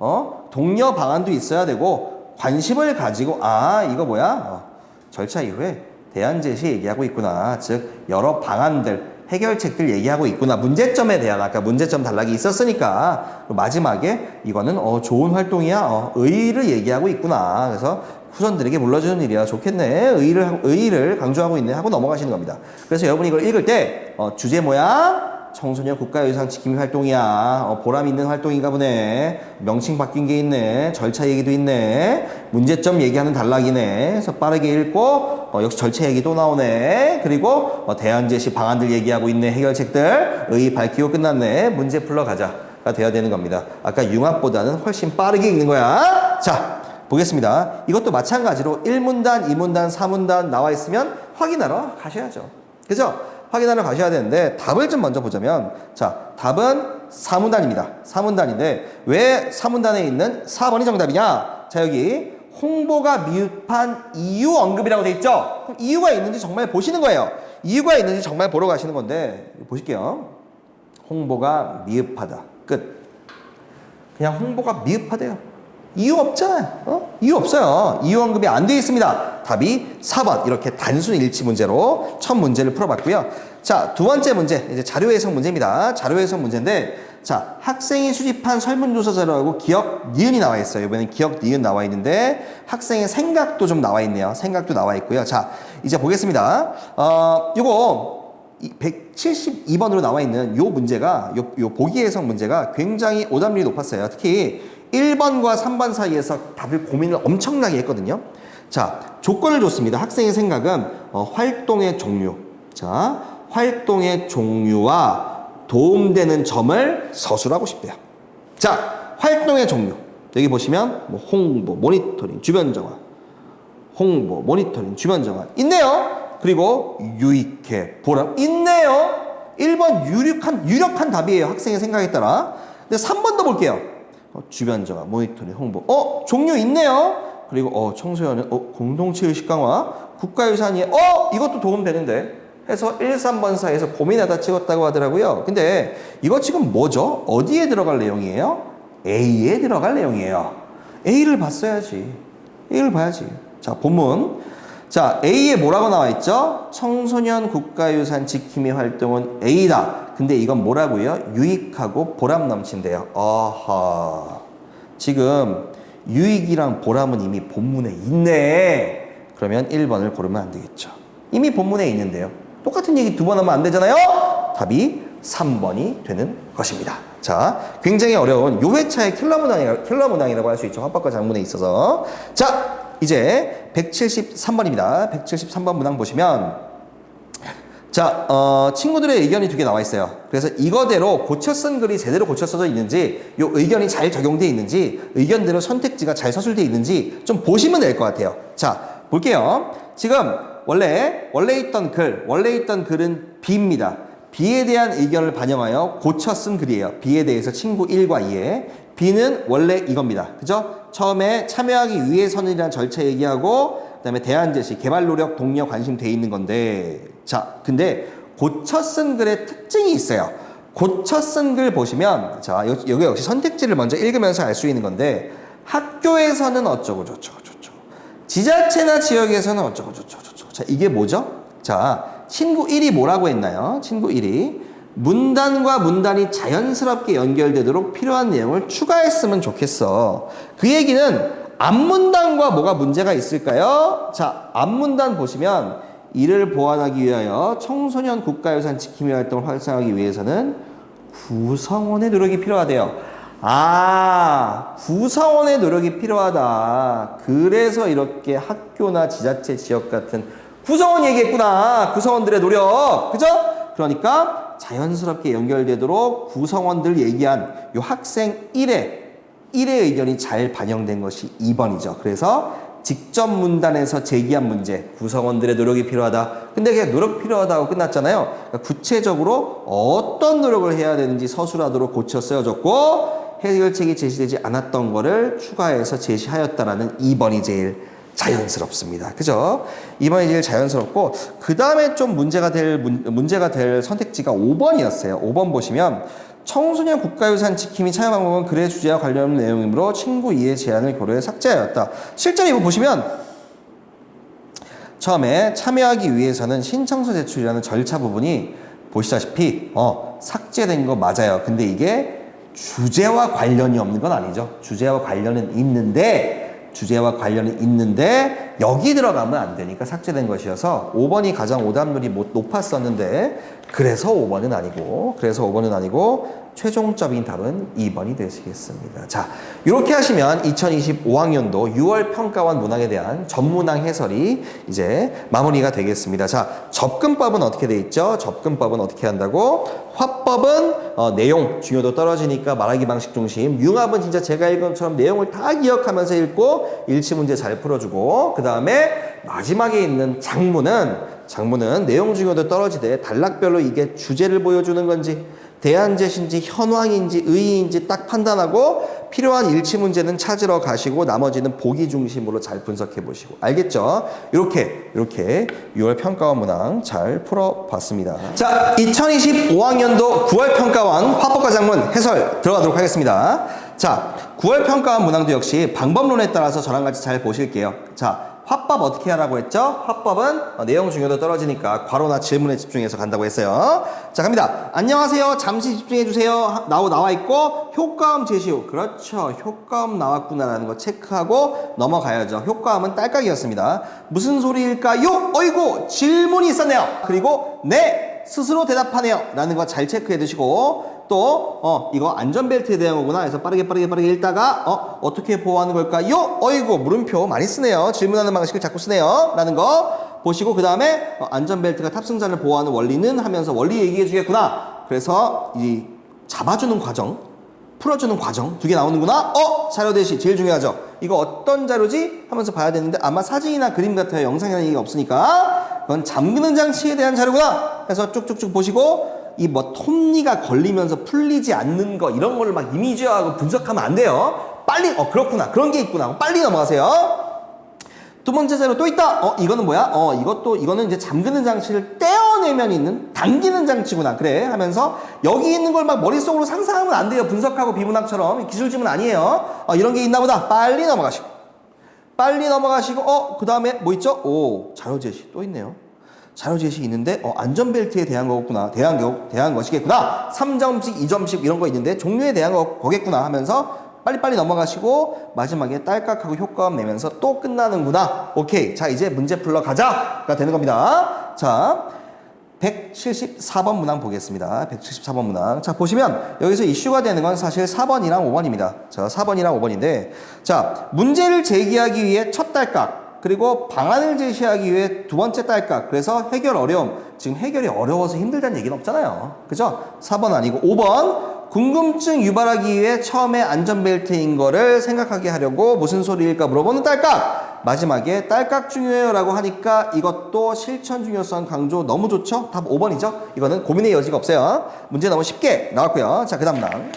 독려 방안도 있어야 되고 관심을 가지고 이거 뭐야? 절차 이후에 대안 제시 얘기하고 있구나. 즉 여러 방안들 해결책들 얘기하고 있구나. 문제점에 대한 아까 문제점 단락이 있었으니까 마지막에 이거는 좋은 활동이야. 의의를 얘기하고 있구나. 그래서 후손들에게 물러주는 일이야. 좋겠네. 의의를 강조하고 있네 하고 넘어가시는 겁니다. 그래서 여러분이 이걸 읽을 때 주제 뭐야? 청소년 국가유산 지킴이 활동이야. 보람 있는 활동인가 보네. 명칭 바뀐 게 있네. 절차 얘기도 있네. 문제점 얘기하는 단락이네. 그래서 빠르게 읽고 역시 절차 얘기 또 나오네. 그리고 대안 제시 방안들 얘기하고 있네. 해결책들 의의 밝히고 끝났네. 문제 풀러 가자가 돼야 되는 겁니다. 아까 융합보다는 훨씬 빠르게 읽는 거야. 자, 보겠습니다. 이것도 마찬가지로 1문단, 2문단, 4문단 나와 있으면 확인하러 가셔야죠. 그죠? 확인하러 가셔야 되는데 답을 좀 먼저 보자면 자, 답은 4문단입니다. 4문단인데 왜 4문단에 있는 4번이 정답이냐? 자, 여기 홍보가 미흡한 이유 언급이라고 돼 있죠? 그럼 이유가 있는지 정말 보시는 거예요. 이유가 있는지 정말 보러 가시는 건데 보실게요. 홍보가 미흡하다. 끝. 그냥 홍보가 미흡하대요. 이유 없잖아요. 이유 없어요. 이유 언급이 안 되어 있습니다. 답이 4번. 이렇게 단순 일치 문제로 첫 문제를 풀어봤고요. 자, 두 번째 문제. 이제 자료 해석 문제입니다. 자료 해석 문제인데, 자, 학생이 수집한 설문조사 자료하고 기억, 니은이 나와 있어요. 이번엔 기억, 니은 나와 있는데, 학생의 생각도 좀 나와 있네요. 생각도 나와 있고요. 자, 이제 보겠습니다. 요거, 172번으로 나와 있는 요 문제가, 요 보기 해석 문제가 굉장히 오답률이 높았어요. 특히 1번과 3번 사이에서 답을 고민을 엄청나게 했거든요. 자, 조건을 줬습니다. 학생의 생각은 활동의 종류. 자, 활동의 종류와 도움되는 점을 서술하고 싶대요. 자, 활동의 종류. 여기 보시면 뭐 홍보, 모니터링, 주변 정화. 홍보, 모니터링, 주변 정화. 있네요. 그리고 유익해, 보람. 있네요. 1번 유력한 답이에요. 학생의 생각에 따라. 근데 3번도 볼게요. 주변 정화, 모니터링, 홍보. 종류 있네요. 그리고 청소년은 공동체 의식 강화, 국가유산이 이것도 도움되는데 해서 1, 3번 사이에서 고민하다 찍었다고 하더라고요. 근데 이거 지금 뭐죠? 어디에 들어갈 내용이에요? A에 들어갈 내용이에요. A를 봤어야지. A를 봐야지. 자, 본문. 자, A에 뭐라고 나와 있죠? 청소년 국가유산 지킴이 활동은 A다. 근데 이건 뭐라고요? 유익하고 보람 넘친대요. 아하. 지금 유익이랑 보람은 이미 본문에 있네. 그러면 1번을 고르면 안 되겠죠. 이미 본문에 있는데요. 똑같은 얘기 두 번 하면 안 되잖아요. 답이 3번이 되는 것입니다. 자, 굉장히 어려운 요 회차의 킬러 문항이라고 할 수 있죠. 화법과 장문에 있어서. 자, 이제 173번입니다. 173번 문항 보시면 자, 친구들의 의견이 두 개 나와 있어요. 그래서 이거대로 고쳐 쓴 글이 제대로 고쳐 써져 있는지, 요 의견이 잘 적용되어 있는지, 의견대로 선택지가 잘 서술되어 있는지 좀 보시면 될 것 같아요. 자, 볼게요. 지금 원래 있던 글은 B입니다. B에 대한 의견을 반영하여 고쳐 쓴 글이에요. B에 대해서 친구 1과 2에. B는 원래 이겁니다. 그죠? 처음에 참여하기 위해서는이라는 절차 얘기하고, 그 다음에 대안 제시, 개발 노력, 독려, 관심 돼 있는 건데, 자, 근데 고쳐 쓴 글의 특징이 있어요. 고쳐 쓴 글 보시면, 자, 여기 역시 선택지를 먼저 읽으면서 알 수 있는 건데, 학교에서는 어쩌고 저쩌고 저쩌고, 지자체나 지역에서는 어쩌고 저쩌고 저쩌고. 자, 이게 뭐죠? 자, 친구 1이 뭐라고 했나요? 친구 1이 문단과 문단이 자연스럽게 연결되도록 필요한 내용을 추가했으면 좋겠어. 그 얘기는 앞문단과 뭐가 문제가 있을까요? 자, 앞문단 보시면 이를 보완하기 위하여 청소년 국가유산 지킴이 활동을 활성화하기 위해서는 구성원의 노력이 필요하대요. 아, 구성원의 노력이 필요하다. 그래서 이렇게 학교나 지자체 지역 같은 구성원 얘기했구나. 구성원들의 노력. 그죠? 그러니까 자연스럽게 연결되도록 구성원들 얘기한 요 학생 1의 의견이 잘 반영된 것이 2번이죠. 그래서 직접 문단에서 제기한 문제, 구성원들의 노력이 필요하다. 근데 그냥 노력 필요하다고 끝났잖아요. 그러니까 구체적으로 어떤 노력을 해야 되는지 서술하도록 고쳐 쓰여졌고, 해결책이 제시되지 않았던 거를 추가해서 제시하였다라는 2번이 제일 자연스럽습니다. 그죠? 2번이 제일 자연스럽고, 그 다음에 좀 문제가 될 선택지가 5번이었어요. 5번 보시면 청소년 국가유산 지킴이 참여 방법은 글의 주제와 관련 내용이므로 친구 2의 제안을 고려해 삭제하였다. 실제로 이거 보시면 처음에 참여하기 위해서는 신청서 제출이라는 절차 부분이 보시다시피 삭제된 거 맞아요. 근데 이게 주제와 관련이 없는 건 아니죠. 주제와 관련은 있는데 여기 들어가면 안 되니까 삭제된 것이어서 5번이 가장 오답률이 높았었는데 그래서 5번은 아니고 최종적인 답은 2번이 되시겠습니다. 자, 이렇게 하시면 2025학년도 6월 평가원 문항에 대한 전문항 해설이 이제 마무리가 되겠습니다. 자, 접근법은 어떻게 돼 있죠? 접근법은 어떻게 한다고? 화법은 내용 중요도 떨어지니까 말하기 방식 중심. 융합은 진짜 제가 읽은 것처럼 내용을 다 기억하면서 읽고 일치 문제 잘 풀어주고, 그 다음에 마지막에 있는 장문은 내용 중요도 떨어지되 단락별로 이게 주제를 보여주는 건지 대안제시인지 현황인지 의의인지 딱 판단하고 필요한 일치 문제는 찾으러 가시고 나머지는 보기 중심으로 잘 분석해 보시고. 알겠죠? 이렇게 6월 평가원 문항 잘 풀어봤습니다. 자, 2025학년도 9월 평가원 화법과 장문 해설 들어가도록 하겠습니다. 자, 9월 평가원 문항도 역시 방법론에 따라서 저랑 같이 잘 보실게요. 자, 화법 어떻게 하라고 했죠? 화법은 내용 중요도 떨어지니까 괄호나 질문에 집중해서 간다고 했어요. 자, 갑니다. 안녕하세요. 잠시 집중해주세요. 나와 있고, 효과음 제시 후. 그렇죠. 효과음 나왔구나라는 거 체크하고 넘어가야죠. 효과음은 딸깍이었습니다. 무슨 소리일까요? 어이구! 질문이 있었네요. 그리고 네! 스스로 대답하네요. 라는 거 잘 체크해 두시고, 이거 안전벨트에 대한 거구나 해서 빠르게 읽다가 어떻게 보호하는 걸까요? 어이구 물음표 많이 쓰네요. 질문하는 방식을 자꾸 쓰네요 라는 거 보시고 그 다음에 안전벨트가 탑승자를 보호하는 원리는 하면서 원리 얘기해 주겠구나. 그래서 이 잡아주는 과정, 풀어주는 과정 두 개 나오는구나. 자료 대시 제일 중요하죠. 이거 어떤 자료지? 하면서 봐야 되는데 아마 사진이나 그림 같아요. 영상이나 얘기가 없으니까 그건 잠그는 장치에 대한 자료구나 해서 쭉쭉쭉 보시고 이 뭐 톱니가 걸리면서 풀리지 않는 거 이런 거를 막 이미지화하고 분석하면 안 돼요. 빨리 그렇구나 그런 게 있구나 빨리 넘어가세요. 두 번째 자료 또 있다. 이거는 뭐야? 이거는 이제 잠그는 장치를 떼어내면 있는 당기는 장치구나. 그래 하면서 여기 있는 걸 막 머릿속으로 상상하면 안 돼요. 분석하고 비문학처럼 기술 질문 아니에요. 이런 게 있나 보다. 빨리 넘어가시고 그 다음에 뭐 있죠? 자료 제시 또 있네요. 자료 제시 있는데 안전벨트에 대한 거겠구나. 대한 것이겠구나. 3점씩 2점씩 이런 거 있는데 종류에 대한 거겠구나 하면서 빨리빨리 넘어가시고 마지막에 딸깍하고 효과음 내면서 또 끝나는구나. 오케이. 자, 이제 문제 풀러 가자가 되는 겁니다. 자, 174번 문항 보겠습니다. 174번 문항. 자, 보시면 여기서 이슈가 되는 건 사실 4번이랑 5번입니다. 자, 4번이랑 5번인데 자, 문제를 제기하기 위해 첫 딸깍 그리고 방안을 제시하기 위해 두 번째 딸깍. 그래서 해결 어려움. 지금 해결이 어려워서 힘들다는 얘기는 없잖아요. 그죠? 4번 아니고 5번. 궁금증 유발하기 위해 처음에 안전벨트인 거를 생각하게 하려고 무슨 소리일까 물어보는 딸깍. 마지막에 딸깍 중요해요 라고 하니까 이것도 실천 중요성 강조 너무 좋죠? 답 5번이죠? 이거는 고민의 여지가 없어요. 문제 너무 쉽게 나왔고요. 자, 그 다음 랑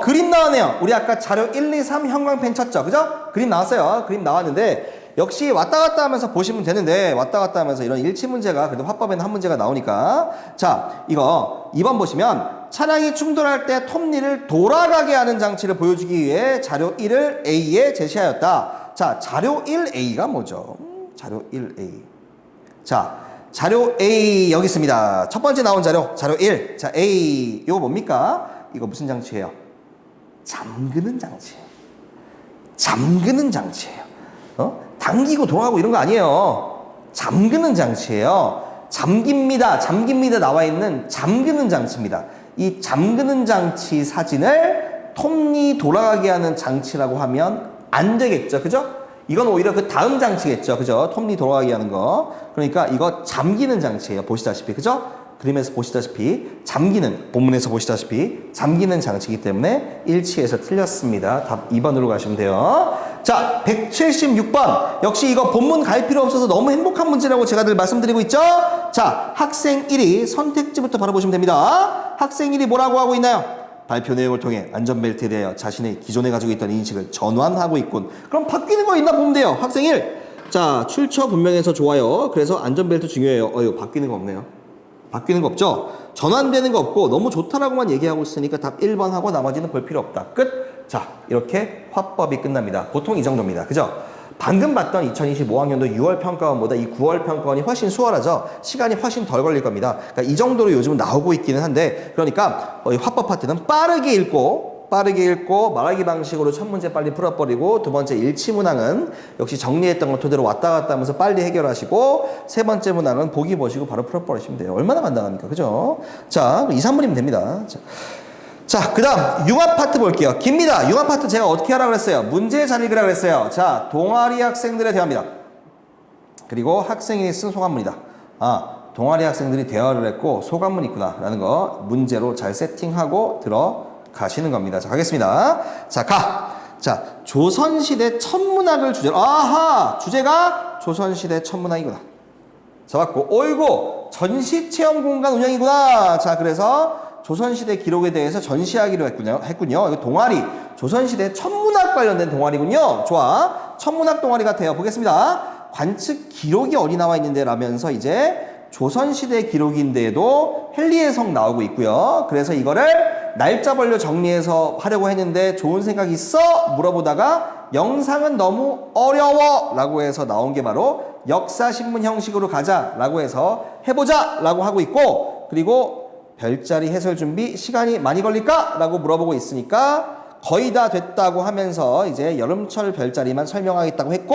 그림 나왔네요. 우리 아까 자료 1, 2, 3 형광펜 쳤죠? 그죠? 그림 나왔어요. 그림 나왔는데 역시 왔다 갔다 하면서 보시면 되는데 왔다 갔다 하면서 이런 일치 문제가 그래도 화법에는 한 문제가 나오니까 자, 이거 2번 보시면 차량이 충돌할 때 톱니를 돌아가게 하는 장치를 보여주기 위해 자료 1을 A에 제시하였다. 자, 자료 1A가 뭐죠? 자료 1A. 자, 자료 A 여기 있습니다. 첫 번째 나온 자료 1. 자, A 이거 뭡니까? 이거 무슨 장치예요? 잠그는 장치예요. 당기고 돌아가고 이런 거 아니에요. 잠그는 장치예요. 잠깁니다 나와 있는 잠그는 장치입니다. 이 잠그는 장치 사진을 톱니 돌아가게 하는 장치라고 하면 안 되겠죠. 그죠? 이건 오히려 그 다음 장치겠죠. 그죠? 톱니 돌아가게 하는 거. 그러니까 이거 잠기는 장치예요. 보시다시피. 그죠? 그림에서 보시다시피 본문에서 보시다시피 잠기는 장치이기 때문에 일치해서 틀렸습니다. 답 2번으로 가시면 돼요. 자, 176번. 역시 이거 본문 갈 필요 없어서 너무 행복한 문제라고 제가 늘 말씀드리고 있죠? 자, 학생 1위 선택지부터 바로 보시면 됩니다. 학생 1위 뭐라고 하고 있나요? 발표 내용을 통해 안전벨트에 대하여 자신의 기존에 가지고 있던 인식을 전환하고 있군. 그럼 바뀌는 거 있나 보면 돼요. 학생 1. 자, 출처 분명해서 좋아요. 그래서 안전벨트 중요해요. 이거 바뀌는 거 없네요. 바뀌는 거 없죠? 전환되는 거 없고 너무 좋다라고만 얘기하고 있으니까 답 1번 하고 나머지는 볼 필요 없다. 끝! 자, 이렇게 화법이 끝납니다. 보통 이 정도입니다. 그죠? 방금 봤던 2025학년도 6월 평가원보다 이 9월 평가원이 훨씬 수월하죠? 시간이 훨씬 덜 걸릴 겁니다. 그러니까 이 정도로 요즘 나오고 있기는 한데 그러니까 이 화법 파트는 빠르게 읽고 말하기 방식으로 첫 문제 빨리 풀어버리고 두 번째 일치 문항은 역시 정리했던 걸 토대로 왔다 갔다 하면서 빨리 해결하시고 세 번째 문항은 보기 보시고 바로 풀어버리시면 돼요. 얼마나 간단합니까? 그죠? 자, 2, 3분이면 됩니다. 자, 그 다음 융합 파트 볼게요. 깁니다. 융합 파트 제가 어떻게 하라고 그랬어요? 문제 잘 읽으라고 그랬어요. 자, 동아리 학생들의 대화입니다. 그리고 학생이 쓴 소감문이다. 동아리 학생들이 대화를 했고 소감문이 있구나 라는 거 문제로 잘 세팅하고 가시는 겁니다. 자, 가겠습니다. 자, 자, 조선시대 천문학을 주제로. 주제가 조선시대 천문학이구나. 잡았고, 어이구, 전시체험 공간 운영이구나. 자, 그래서 조선시대 기록에 대해서 전시하기로 했군요. 이거 동아리, 조선시대 천문학 관련된 동아리군요. 좋아. 천문학 동아리 같아요. 보겠습니다. 관측 기록이 어디 나와 있는데 라면서 이제 조선시대 기록인데도 헨리의 성 나오고 있고요. 그래서 이거를 날짜별로 정리해서 하려고 했는데 좋은 생각 있어? 물어보다가 영상은 너무 어려워 라고 해서 나온 게 바로 역사신문 형식으로 가자 라고 해서 해보자 라고 하고 있고 그리고 별자리 해설 준비 시간이 많이 걸릴까? 라고 물어보고 있으니까 거의 다 됐다고 하면서 이제 여름철 별자리만 설명하겠다고 했고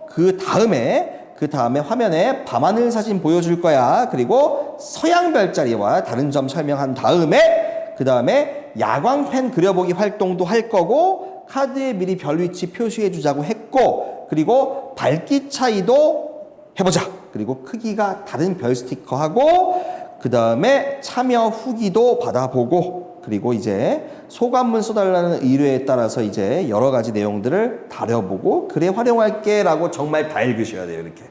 그 다음에 그 다음에 화면에 밤하늘 사진 보여줄 거야. 그리고 서양 별자리와 다른 점 설명한 다음에 그 다음에 야광펜 그려보기 활동도 할 거고 카드에 미리 별 위치 표시해 주자고 했고 그리고 밝기 차이도 해보자. 그리고 크기가 다른 별 스티커 하고 그 다음에 참여 후기도 받아보고 그리고 이제 소감문 써달라는 의뢰에 따라서 이제 여러 가지 내용들을 다려보고 그래 활용할게 라고 정말 다 읽으셔야 돼요. 이렇게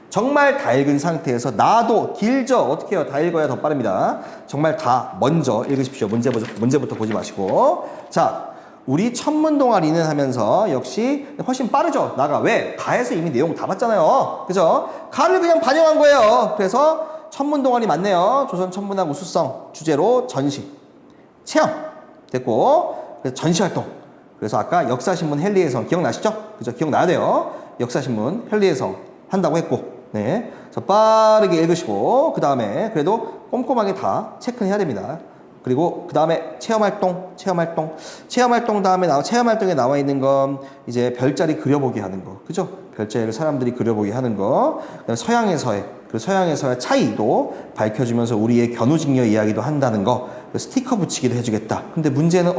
정말 다 읽은 상태에서 나도 길죠. 어떻게 해요? 다 읽어야 더 빠릅니다. 정말 다 먼저 읽으십시오. 문제부터 보지 마시고. 자, 우리 천문 동아리는 하면서 역시 훨씬 빠르죠. 나가 왜? 가에서 이미 내용 다 봤잖아요. 그죠? 가를 그냥 반영한 거예요. 그래서 천문 동아리 맞네요. 조선 천문학 우수성 주제로 전시 체험 됐고 그래서 전시활동 그래서 아까 역사신문 헨리의 성 기억나시죠? 그죠? 기억나야 돼요. 역사신문 헨리의 성 한다고 했고 네, 자, 빠르게 읽으시고 그 다음에 그래도 꼼꼼하게 다 체크해야 됩니다. 그리고 그 다음에 체험활동 다음에 체험활동에 나와 있는 건 이제 별자리 그려보기 하는 거 그죠? 별자리를 사람들이 그려보기 하는 거 서양에서의 그 서양에서의 차이도 밝혀주면서 우리의 견우직녀 이야기도 한다는 거 스티커 붙이기도 해주겠다. 근데 문제는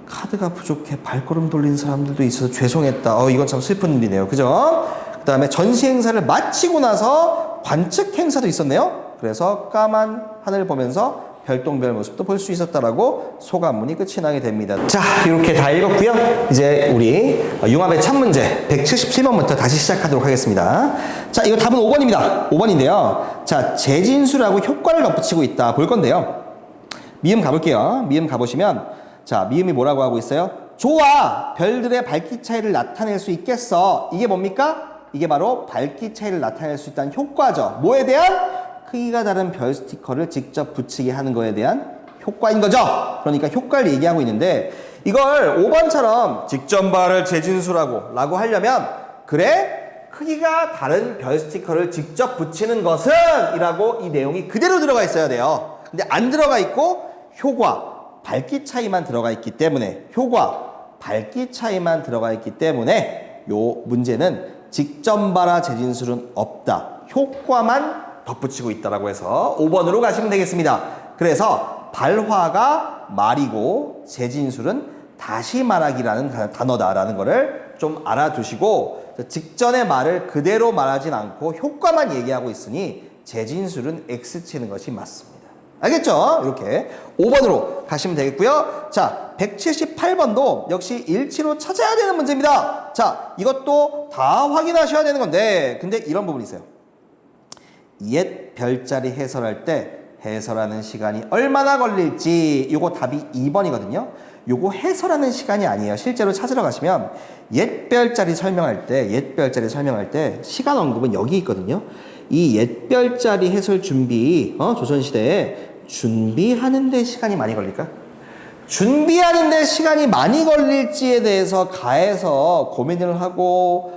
카드가 부족해 발걸음 돌린 사람들도 있어서 죄송했다. 이건 참 슬픈 일이네요. 그죠? 그 다음에 전시 행사를 마치고 나서 관측 행사도 있었네요. 그래서 까만 하늘 보면서 별똥별 모습도 볼 수 있었다라고 소감문이 끝이 나게 됩니다. 자, 이렇게 다 읽었고요. 이제 우리 융합의 첫 문제 177번부터 다시 시작하도록 하겠습니다. 자, 이거 답은 5번입니다. 5번인데요. 자, 재진수라고 효과를 덧붙이고 있다 볼 건데요. 미음 가볼게요. 미음 가보시면 자, 미음이 뭐라고 하고 있어요? 좋아! 별들의 밝기 차이를 나타낼 수 있겠어. 이게 뭡니까? 이게 바로 밝기 차이를 나타낼 수 있다는 효과죠. 뭐에 대한? 크기가 다른 별 스티커를 직접 붙이게 하는 거에 대한 효과인 거죠. 그러니까 효과를 얘기하고 있는데 이걸 5번처럼 직전발을 재진수라고 하려면 그래? 크기가 다른 별 스티커를 직접 붙이는 것은 이라고 이 내용이 그대로 들어가 있어야 돼요. 근데 안 들어가 있고 효과, 밝기 차이만 들어가 있기 때문에 요 문제는 직전발화 재진술은 없다. 효과만 덧붙이고 있다라고 해서 5번으로 가시면 되겠습니다. 그래서 발화가 말이고 재진술은 다시 말하기라는 단어다라는 거를 좀 알아두시고 직전의 말을 그대로 말하진 않고 효과만 얘기하고 있으니 재진술은 X 치는 것이 맞습니다. 알겠죠? 이렇게 5번으로 가시면 되겠고요. 자, 178번도 역시 일치로 찾아야 되는 문제입니다. 자, 이것도 다 확인하셔야 되는 건데 근데 이런 부분이 있어요. 옛 별자리 해설할 때 해설하는 시간이 얼마나 걸릴지 요거 답이 2번이거든요. 요거 해설하는 시간이 아니에요. 실제로 찾으러 가시면 옛 별자리 설명할 때 시간 언급은 여기 있거든요. 이 옛 별자리 해설 준비 조선시대에 준비하는 데 시간이 많이 걸릴까? 준비하는 데 시간이 많이 걸릴지에 대해서 가에서 고민을 하고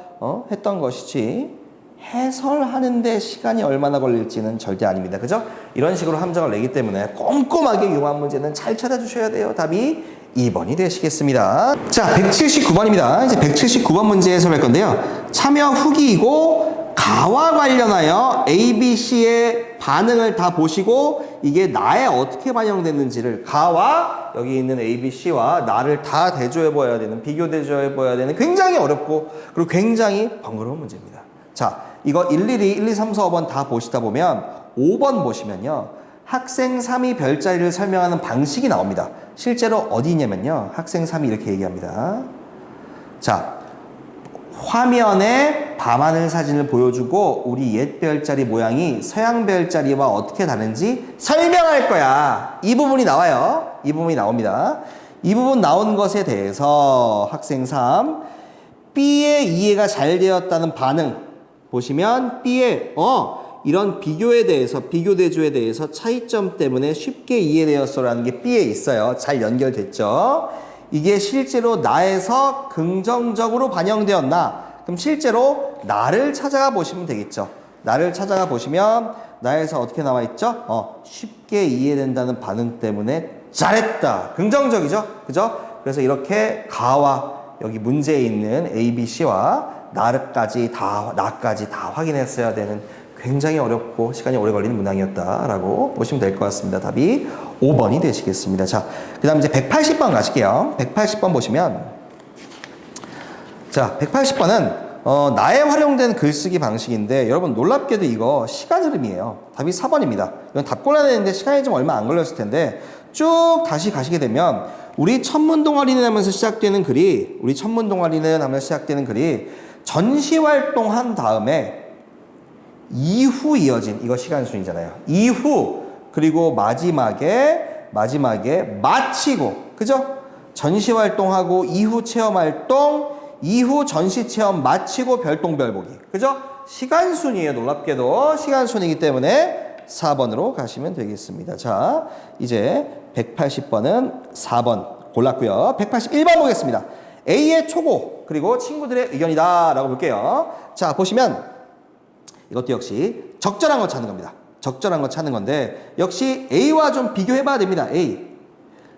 했던 것이지 해설하는데 시간이 얼마나 걸릴지는 절대 아닙니다. 그죠? 이런 식으로 함정을 내기 때문에 꼼꼼하게 융합 문제는 잘 찾아주셔야 돼요. 답이 2번이 되시겠습니다. 자, 179번입니다. 이제 179번 문제 해설할 건데요. 참여 후기이고 가와 관련하여 A, B, C의 반응을 다 보시고 이게 나에 어떻게 반영됐는지를 가와 여기 있는 A, B, C와 나를 다 대조해 보아야 되는 비교 대조해 보아야 되는 굉장히 어렵고 그리고 굉장히 번거로운 문제입니다. 자, 이거 일일이 1, 2, 3, 4, 5번 다 보시다 보면 5번 보시면요. 학생 3이 별자리를 설명하는 방식이 나옵니다. 실제로 어디 있냐면요. 학생 3이 이렇게 얘기합니다. 자, 화면에 밤하늘 사진을 보여주고 우리 옛 별자리 모양이 서양 별자리와 어떻게 다른지 설명할 거야. 이 부분이 나와요. 이 부분이 나옵니다. 이 부분 나온 것에 대해서 학생 3 B의 이해가 잘 되었다는 반응 보시면 B의 이런 비교에 대해서 비교 대조에 대해서 차이점 때문에 쉽게 이해되었어라는 게 B에 있어요. 잘 연결됐죠. 이게 실제로 나에서 긍정적으로 반영되었나? 그럼 실제로 나를 찾아가 보시면 되겠죠. 나를 찾아가 보시면 나에서 어떻게 나와 있죠? 쉽게 이해된다는 반응 때문에 잘했다. 긍정적이죠. 그죠? 그래서 이렇게 가와 여기 문제에 있는 A, B, C와 나까지 다 확인했어야 되는 굉장히 어렵고 시간이 오래 걸리는 문항이었다라고 보시면 될 것 같습니다. 답이 5번이 되시겠습니다. 자, 그 다음 이제 180번 가실게요. 180번 보시면, 자, 180번은 나에 활용된 글쓰기 방식인데, 여러분 놀랍게도 이거 시간 흐름이에요. 답이 4번입니다. 이건 답 골라내는데 시간이 좀 얼마 안 걸렸을 텐데, 쭉 다시 가시게 되면, 우리 천문 동아리는 하면서 시작되는 글이, 전시활동 한 다음에 이후 이어진, 이거 시간순이잖아요. 이후, 그리고 마지막에 마치고, 그죠? 전시활동하고 이후 체험활동, 이후 전시체험 마치고 별똥별 보기. 그죠? 시간순이에요. 놀랍게도 시간순이기 때문에 4번으로 가시면 되겠습니다. 자, 이제 180번은 4번 골랐고요. 181번 보겠습니다. A의 초고, 그리고 친구들의 의견이다 라고 볼게요. 자, 보시면 이것도 역시 적절한 거 찾는 겁니다. 적절한 거 찾는 건데, 역시 A와 좀 비교해 봐야 됩니다. A.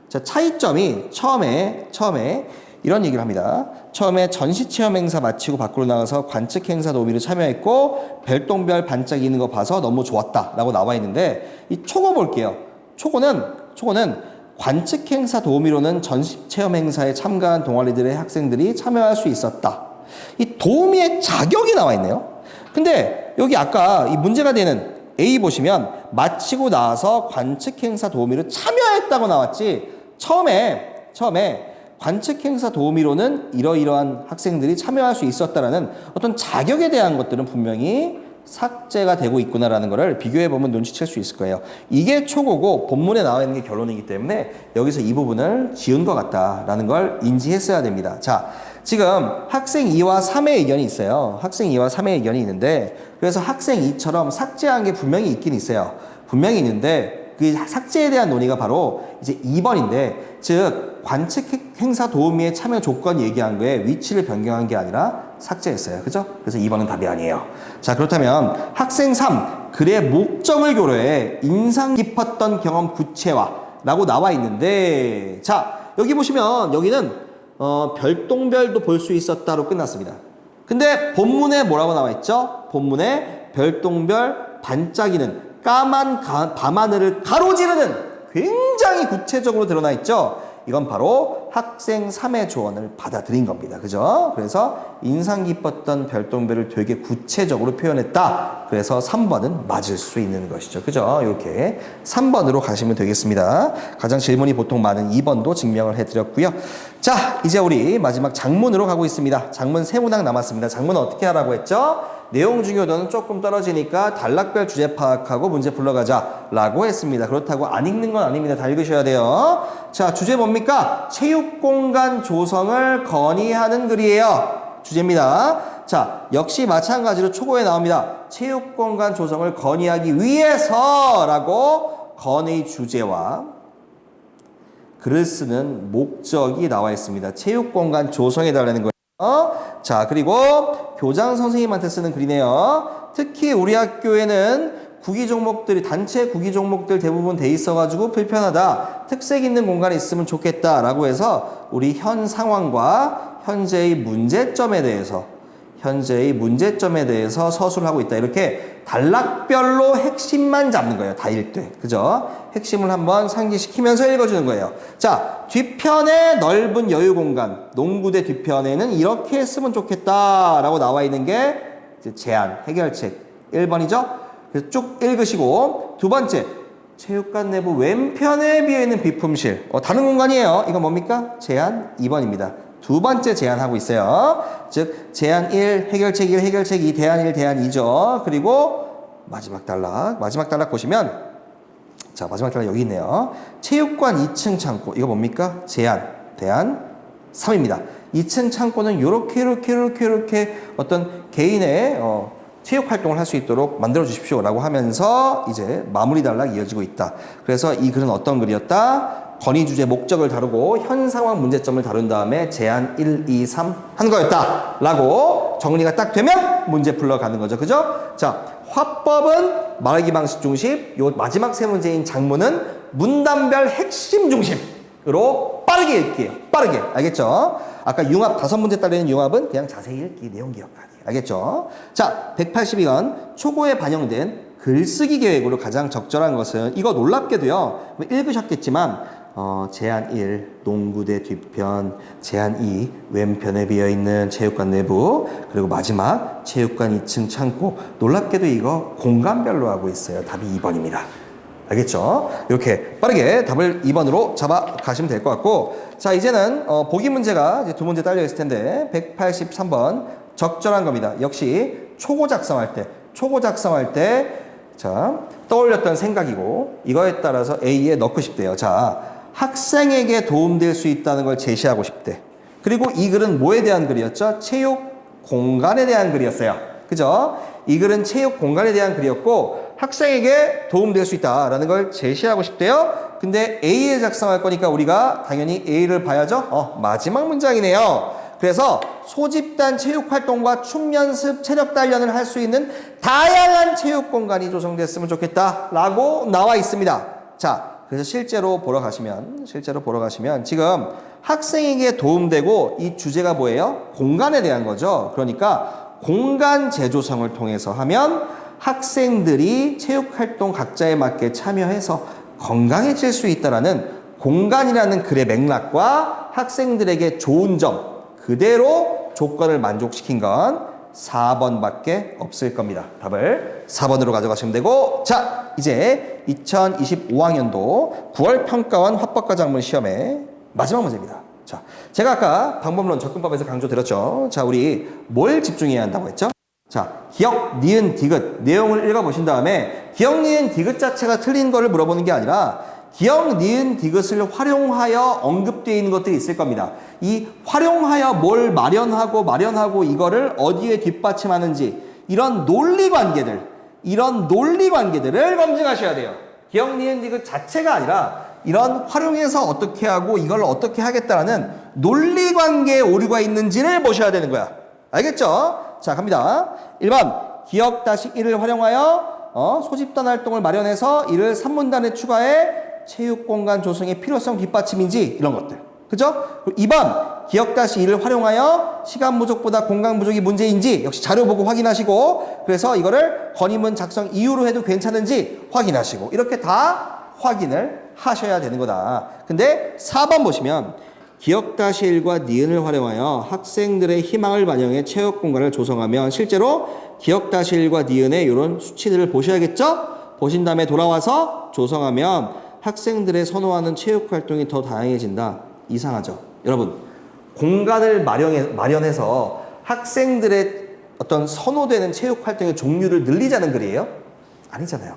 자, 차이점이 처음에 이런 얘기를 합니다. 처음에 전시체험 행사 마치고 밖으로 나가서 관측 행사 도우미로 참여했고 별똥별 반짝이는 거 봐서 너무 좋았다 라고 나와 있는데, 이 초고 볼게요. 초고는 관측 행사 도우미로는 전시체험 행사에 참가한 동아리들의 학생들이 참여할 수 있었다. 이 도우미의 자격이 나와 있네요. 근데 여기 아까 이 문제가 되는 A 보시면 마치고 나서 관측 행사 도우미로 참여했다고 나왔지, 처음에 관측 행사 도우미로는 이러이러한 학생들이 참여할 수 있었다라는 어떤 자격에 대한 것들은 분명히 삭제가 되고 있구나라는 것을 비교해보면 눈치챌 수 있을 거예요. 이게 초고고 본문에 나와 있는 게 결론이기 때문에 여기서 이 부분을 지운 것 같다라는 걸 인지했어야 됩니다. 자, 지금 학생 2와 3의 의견이 있어요. 학생 2와 3의 의견이 있는데, 그래서 학생 2처럼 삭제한 게 분명히 있긴 있어요. 분명히 있는데 그 삭제에 대한 논의가 바로 이제 2번인데, 즉 관측 행사 도우미의 참여 조건 얘기한 거에 위치를 변경한 게 아니라 삭제했어요. 그죠? 그래서 2번은 답이 아니에요. 자, 그렇다면 학생 3, 글의 목적을 교로해 인상 깊었던 경험 구체화라고 나와 있는데, 자, 여기 보시면 여기는 별똥별도 볼 수 있었다로 끝났습니다. 근데 본문에 뭐라고 나와 있죠? 본문에 별똥별 반짝이는 까만 밤하늘을 가로지르는, 굉장히 구체적으로 드러나 있죠? 이건 바로 학생 3의 조언을 받아들인 겁니다. 그죠? 그래서 인상 깊었던 별똥별을 되게 구체적으로 표현했다. 그래서 3번은 맞을 수 있는 것이죠. 그죠? 이렇게 3번으로 가시면 되겠습니다. 가장 질문이 보통 많은 2번도 증명을 해드렸고요. 자, 이제 우리 마지막 장문으로 가고 있습니다. 장문 3문항 남았습니다. 장문은 어떻게 하라고 했죠? 내용 중요도는 조금 떨어지니까 단락별 주제 파악하고 문제 풀러가자 라고 했습니다. 그렇다고 안 읽는 건 아닙니다. 다 읽으셔야 돼요. 자, 주제 뭡니까? 체육공간 조성을 건의하는 글이에요. 주제입니다. 자, 역시 마찬가지로 초고에 나옵니다. 체육공간 조성을 건의하기 위해서 라고 건의 주제와 글을 쓰는 목적이 나와 있습니다. 체육공간 조성해달라는 거예요. 자, 그리고 교장 선생님한테 쓰는 글이네요. 특히 우리 학교에는 구기 종목들이, 단체 구기 종목들 대부분 돼 있어가지고 불편하다. 특색 있는 공간이 있으면 좋겠다. 라고 해서 우리 현 상황과 현재의 문제점에 대해서 서술을 하고 있다. 이렇게 단락별로 핵심만 잡는 거예요. 다 읽되. 그죠? 핵심을 한번 상기시키면서 읽어주는 거예요. 자, 뒤편에 넓은 여유 공간. 농구대 뒤편에는 이렇게 했으면 좋겠다. 라고 나와 있는 게 이제 제안, 해결책 1번이죠? 그래서 쭉 읽으시고, 두 번째, 체육관 내부 왼편에 비어있는 비품실. 다른 공간이에요. 이건 뭡니까? 제안 2번입니다. 두 번째 제안하고 있어요. 즉 제안 1, 해결책 1, 해결책 2, 대안 1, 대안 2죠. 그리고 마지막 단락 보시면, 자, 마지막 단락 여기 있네요. 체육관 2층 창고. 이거 뭡니까? 제안, 대안 3입니다. 2층 창고는 요렇게 어떤 개인의 체육 활동을 할 수 있도록 만들어 주십시오 라고 하면서 이제 마무리 단락이 이어지고 있다. 그래서 이 글은 어떤 글이었다? 건의 주제 목적을 다루고 현 상황 문제점을 다룬 다음에 제안 1, 2, 3 한 거였다 라고 정리가 딱 되면 문제 풀러가는 거죠. 그죠? 자, 화법은 말하기 방식 중심, 요 마지막 세 문제인 장문은 문단별 핵심 중심. 으로 빠르게 읽기예요. 빠르게. 알겠죠? 아까 융합 5문제 딸리는 융합은 그냥 자세히 읽기, 내용 기억하기. 알겠죠? 자, 182번 초고에 반영된 글쓰기 계획으로 가장 적절한 것은 이거 놀랍게도요. 읽으셨겠지만 제안 1, 농구대 뒤편, 제안 2, 왼편에 비어있는 체육관 내부, 그리고 마지막 체육관 2층 창고. 놀랍게도 이거 공간별로 하고 있어요. 답이 2번입니다. 알겠죠? 이렇게 빠르게 답을 2번으로 잡아가시면 될 것 같고, 자, 이제는 보기 문제가 이제 2문제 딸려 있을 텐데 183번 적절한 겁니다. 역시 초고 작성할 때 자, 떠올렸던 생각이고 이거에 따라서 A에 넣고 싶대요. 자, 학생에게 도움될 수 있다는 걸 제시하고 싶대. 그리고 이 글은 뭐에 대한 글이었죠? 체육 공간에 대한 글이었어요. 그죠? 이 글은 체육 공간에 대한 글이었고 학생에게 도움될 수 있다라는 걸 제시하고 싶대요. 근데 A에 작성할 거니까 우리가 당연히 A를 봐야죠. 마지막 문장이네요. 그래서 소집단 체육활동과 춤연습, 체력 단련을 할 수 있는 다양한 체육 공간이 조성됐으면 좋겠다라고 나와 있습니다. 자, 그래서 실제로 보러 가시면 지금 학생에게 도움되고 이 주제가 뭐예요? 공간에 대한 거죠. 그러니까 공간 재조성을 통해서 하면 학생들이 체육활동 각자에 맞게 참여해서 건강해질 수 있다라는 공간이라는 글의 맥락과 학생들에게 좋은 점 그대로 조건을 만족시킨 건 4번밖에 없을 겁니다. 답을 4번으로 가져가시면 되고, 자, 이제 2025학년도 9월 평가원 화법과 작문 시험의 마지막 문제입니다. 자, 제가 아까 방법론 접근법에서 강조드렸죠. 자, 우리 뭘 집중해야 한다고 했죠? 자, 기역, 니은, 디귿 내용을 읽어보신 다음에 기역, 니은, 디귿 자체가 틀린 거를 물어보는 게 아니라 기역, 니은, 디귿을 활용하여 언급되어 있는 것들이 있을 겁니다. 이 활용하여 뭘 마련하고 이거를 어디에 뒷받침하는지 이런 논리 관계들을 검증하셔야 돼요. 기역, 니은, 디귿 자체가 아니라 이런 활용해서 어떻게 하고 이걸 어떻게 하겠다라는 논리 관계에 오류가 있는지를 보셔야 되는 거야. 알겠죠? 자, 갑니다. 1번 기역-1을 활용하여 소집단 활동을 마련해서 이를 3문단에 추가해 체육공간 조성의 필요성 뒷받침인지 이런 것들. 그죠? 2번 기역-2를 활용하여 시간 부족보다 공간 부족이 문제인지 역시 자료 보고 확인하시고 그래서 이거를 건의문 작성 이유로 해도 괜찮은지 확인하시고 이렇게 다 확인을 하셔야 되는 거다. 근데 4번 보시면 기역-1과 니은을 활용하여 학생들의 희망을 반영해 체육공간을 조성하면 실제로 기역-1과 니은의 이런 수치들을 보셔야겠죠? 보신 다음에 돌아와서 조성하면 학생들의 선호하는 체육활동이 더 다양해진다. 이상하죠? 여러분, 공간을 마련해서 학생들의 어떤 선호되는 체육활동의 종류를 늘리자는 글이에요? 아니잖아요.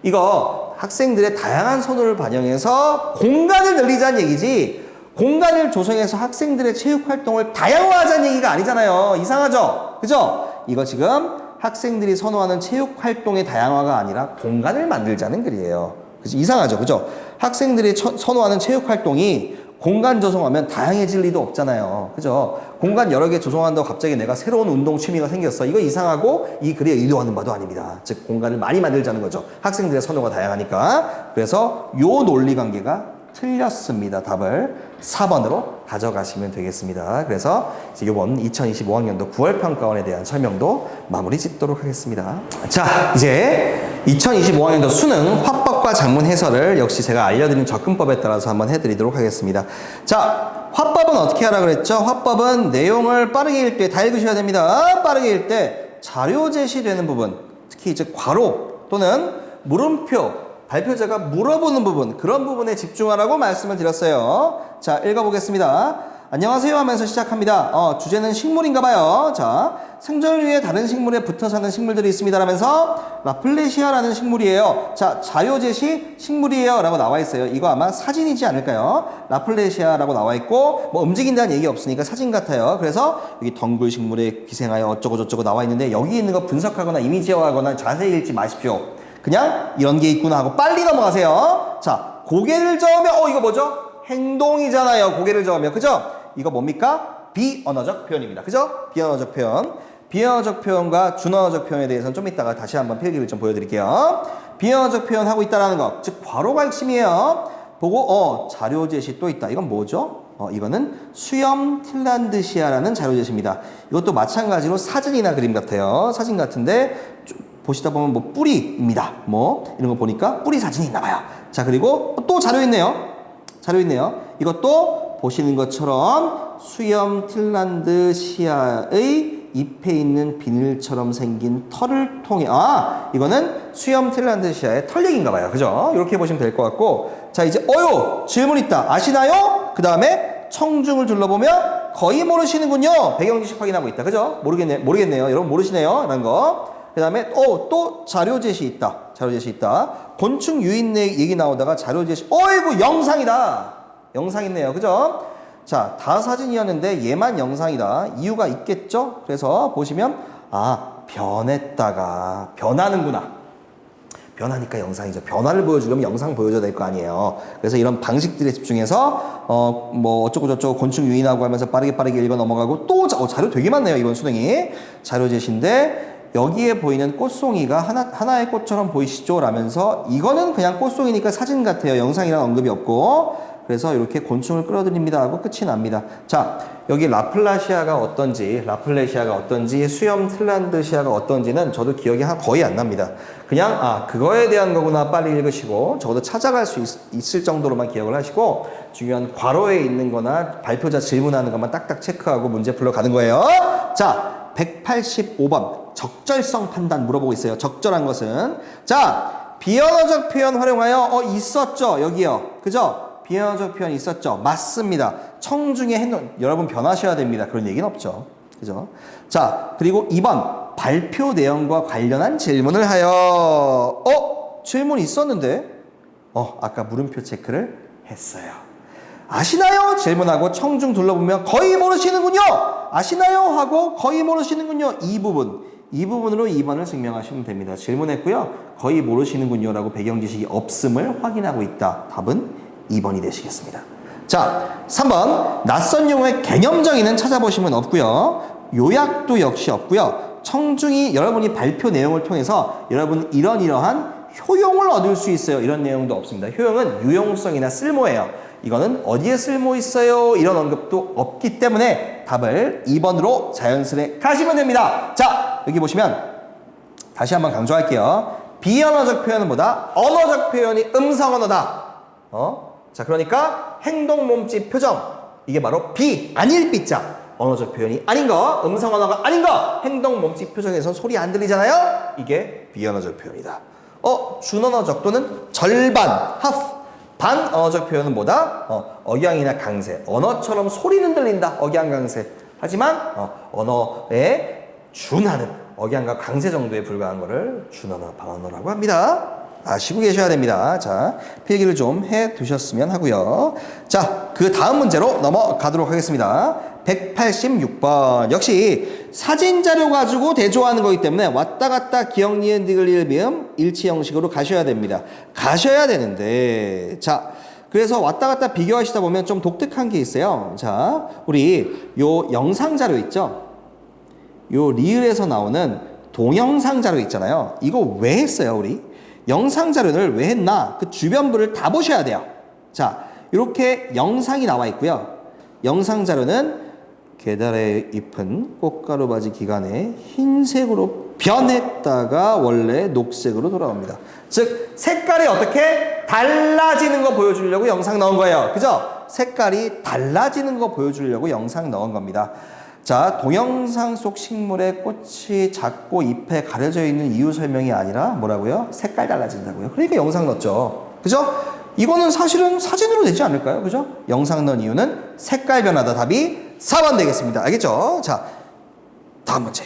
이거 학생들의 다양한 선호를 반영해서 공간을 늘리자는 얘기지 공간을 조성해서 학생들의 체육활동을 다양화하자는 얘기가 아니잖아요. 이상하죠? 그죠? 이거 지금 학생들이 선호하는 체육활동의 다양화가 아니라 공간을 만들자는 글이에요. 그죠? 이상하죠? 그죠? 학생들이 선호하는 체육활동이 공간 조성하면 다양해질 리도 없잖아요. 그죠? 공간 여러 개 조성한다고 갑자기 내가 새로운 운동 취미가 생겼어. 이거 이상하고 이 글에 의도하는 바도 아닙니다. 즉 공간을 많이 만들자는 거죠. 학생들의 선호가 다양하니까. 그래서 요 논리 관계가 틀렸습니다. 답을 4번으로 가져가시면 되겠습니다. 그래서 이제 이번 2025학년도 9월 평가원에 대한 설명도 마무리 짓도록 하겠습니다. 자, 이제 2025학년도 수능 화법과 작문 해설을 역시 제가 알려드린 접근법에 따라서 한번 해드리도록 하겠습니다. 자, 화법은 어떻게 하라 그랬죠? 화법은 내용을 빠르게 읽을 때 다 읽으셔야 됩니다. 빠르게 읽을 때 자료 제시되는 부분, 특히 이제 괄호 또는 물음표 발표자가 물어보는 부분, 그런 부분에 집중하라고 말씀을 드렸어요. 자, 읽어보겠습니다. 안녕하세요 하면서 시작합니다. 주제는 식물인가 봐요. 자, 생존을 위해 다른 식물에 붙어 사는 식물들이 있습니다 라면서 라플레시아라는 식물이에요. 자, 자료 제시 식물이에요 라고 나와 있어요. 이거 아마 사진이지 않을까요? 라플레시아라고 나와 있고 뭐 움직인다는 얘기 없으니까 사진 같아요. 그래서 여기 덩굴 식물에 기생하여 어쩌고 저쩌고 나와 있는데 여기 있는 거 분석하거나 이미지화하거나 자세히 읽지 마십시오. 그냥 이런 게 있구나 하고 빨리 넘어가세요. 자, 고개를 저으면 이거 뭐죠? 행동이잖아요. 고개를 저으면. 그죠? 이거 뭡니까? 비언어적 표현입니다. 그죠? 비언어적 표현. 비언어적 표현과 준언어적 표현에 대해서는 좀 이따가 다시 한번 필기를 좀 보여드릴게요. 비언어적 표현 하고 있다는 거. 즉 괄호가 핵심이에요. 보고 자료 제시 또 있다. 이건 뭐죠? 이거는 수염 핀란드시아라는 자료 제시입니다. 이것도 마찬가지로 사진이나 그림 같아요. 사진 같은데 보시다 보면 뭐 뿌리입니다. 뭐 이런 거 보니까 뿌리 사진이 있나 봐요. 자, 그리고 또 자료 있네요. 자료 있네요. 이것도 보시는 것처럼 수염 핀란드시아의 잎에 있는 비닐처럼 생긴 털을 통해 이거는 수염 핀란드시아의 털 얘기인가 봐요. 그죠? 이렇게 보시면 될 것 같고, 자, 이제 질문 있다. 아시나요? 그 다음에 청중을 둘러보면 거의 모르시는군요. 배경지식 확인하고 있다. 그죠? 모르겠네요. 여러분 모르시네요. 라는 거. 그 다음에 또 자료 제시 있다. 자료 제시 있다. 곤충 유인 얘기 나오다가 자료 제시. 이거 영상이다. 영상 있네요. 그죠? 자, 다 사진이었는데 얘만 영상이다. 이유가 있겠죠? 그래서 보시면 변했다가 변하는구나. 변하니까 영상이죠. 변화를 보여주려면 영상 보여줘야 될 거 아니에요. 그래서 이런 방식들에 집중해서 뭐 어쩌고저쩌고 곤충 유인하고 하면서 빠르게 읽어 넘어가고 또 자료 되게 많네요. 이번 수능이. 자료 제시인데 여기에 보이는 꽃송이가 하나의 꽃처럼 보이시죠? 라면서 이거는 그냥 꽃송이니까 사진 같아요. 영상이라는 언급이 없고. 그래서 이렇게 곤충을 끌어들입니다 하고 끝이 납니다. 자, 여기 라플라시아가 어떤지, 수염 핀란드시아가 어떤지는 저도 기억이 거의 안 납니다. 그냥 그거에 대한 거구나 빨리 읽으시고 적어도 찾아갈 수 있을 정도로만 기억을 하시고 중요한 괄호에 있는 거나 발표자 질문하는 것만 딱딱 체크하고 문제 풀러 가는 거예요. 자, 185번 적절성 판단 물어보고 있어요. 적절한 것은 자, 비언어적 표현 활용하여 있었죠. 여기요. 그죠? 비언어적 표현 있었죠. 맞습니다. 청중의 행동 여러분 변하셔야 됩니다. 그런 얘기는 없죠. 그죠? 자, 그리고 2번 발표 내용과 관련한 질문을 하여 질문 있었는데 아까 물음표 체크를 했어요. 아시나요? 질문하고 청중 둘러보면 거의 모르시는군요. 아시나요? 하고 거의 모르시는군요. 이 부분으로 2번을 증명하시면 됩니다. 질문했고요. 거의 모르시는군요. 라고 배경 지식이 없음을 확인하고 있다. 답은 2번이 되시겠습니다. 자, 3번 낯선 용어의 개념정의는 찾아보시면 없고요. 요약도 역시 없고요. 청중이 여러분이 발표 내용을 통해서 여러분 이러한 효용을 얻을 수 있어요. 이런 내용도 없습니다. 효용은 유용성이나 쓸모예요. 이거는 어디에 쓸모 있어요? 이런 언급도 없기 때문에 답을 2번으로 자연스레 가시면 됩니다. 자, 여기 보시면 다시 한번 강조할게요. 비언어적 표현은 뭐다? 언어적 표현이 음성 언어다. 자, 그러니까 행동, 몸짓, 표정 이게 바로 아닐 B자 언어적 표현이 아닌 거, 음성 언어가 아닌 거, 행동, 몸짓, 표정에서 소리 안 들리잖아요. 이게 비언어적 표현이다. 준언어적 또는 절반, 반 언어적 표현은 뭐다? 억양이나 강세. 언어처럼 소리는 들린다. 억양, 강세. 하지만 언어에 준하는 억양과 강세 정도에 불과한 거를 준언어, 반언어라고 합니다. 아시고 계셔야 됩니다. 자, 필기를 좀 해 두셨으면 하고요. 자, 그 다음 문제로 넘어가도록 하겠습니다. 186번. 역시 사진 자료 가지고 대조하는 거기 때문에 왔다 갔다 기억, 니은, 디귿, 리을, 미음 일치 형식으로 가셔야 됩니다. 가셔야 되는데, 자, 그래서 왔다 갔다 비교하시다 보면 좀 독특한 게 있어요. 자, 우리 요 영상 자료 있죠? 요 리을에서 나오는 동영상 자료 있잖아요. 이거 왜 했어요, 우리? 영상 자료를 왜 했나? 그 주변부를 다 보셔야 돼요. 자, 이렇게 영상이 나와 있고요. 영상 자료는 계달의 잎은 꽃가루 바지 기간에 흰색으로 변했다가 원래 녹색으로 돌아옵니다. 즉, 색깔이 어떻게 달라지는 거 보여주려고 영상 넣은 거예요. 그죠? 색깔이 달라지는 거 보여주려고 영상 넣은 겁니다. 자, 동영상 속 식물의 꽃이 작고 잎에 가려져 있는 이유 설명이 아니라 뭐라고요? 색깔 달라진다고요. 그러니까 영상 넣었죠. 그죠? 이거는 사실은 사진으로 되지 않을까요? 그죠? 영상 넣은 이유는 색깔 변화다. 답이 4번 되겠습니다. 알겠죠? 자, 다음 문제.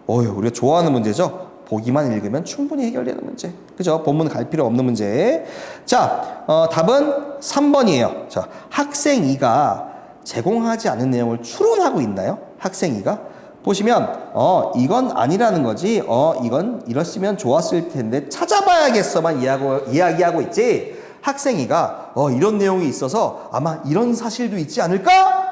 우리가 좋아하는 문제죠? 보기만 읽으면 충분히 해결되는 문제. 그죠? 본문 갈 필요 없는 문제. 자, 답은 3번이에요. 자, 학생 2가 제공하지 않은 내용을 추론하고 있나요? 학생 2가? 보시면 이건 아니라는 거지. 이건 이랬으면 좋았을 텐데 찾아봐야겠어만 이야기하고 있지. 학생 2가 이런 내용이 있어서 아마 이런 사실도 있지 않을까?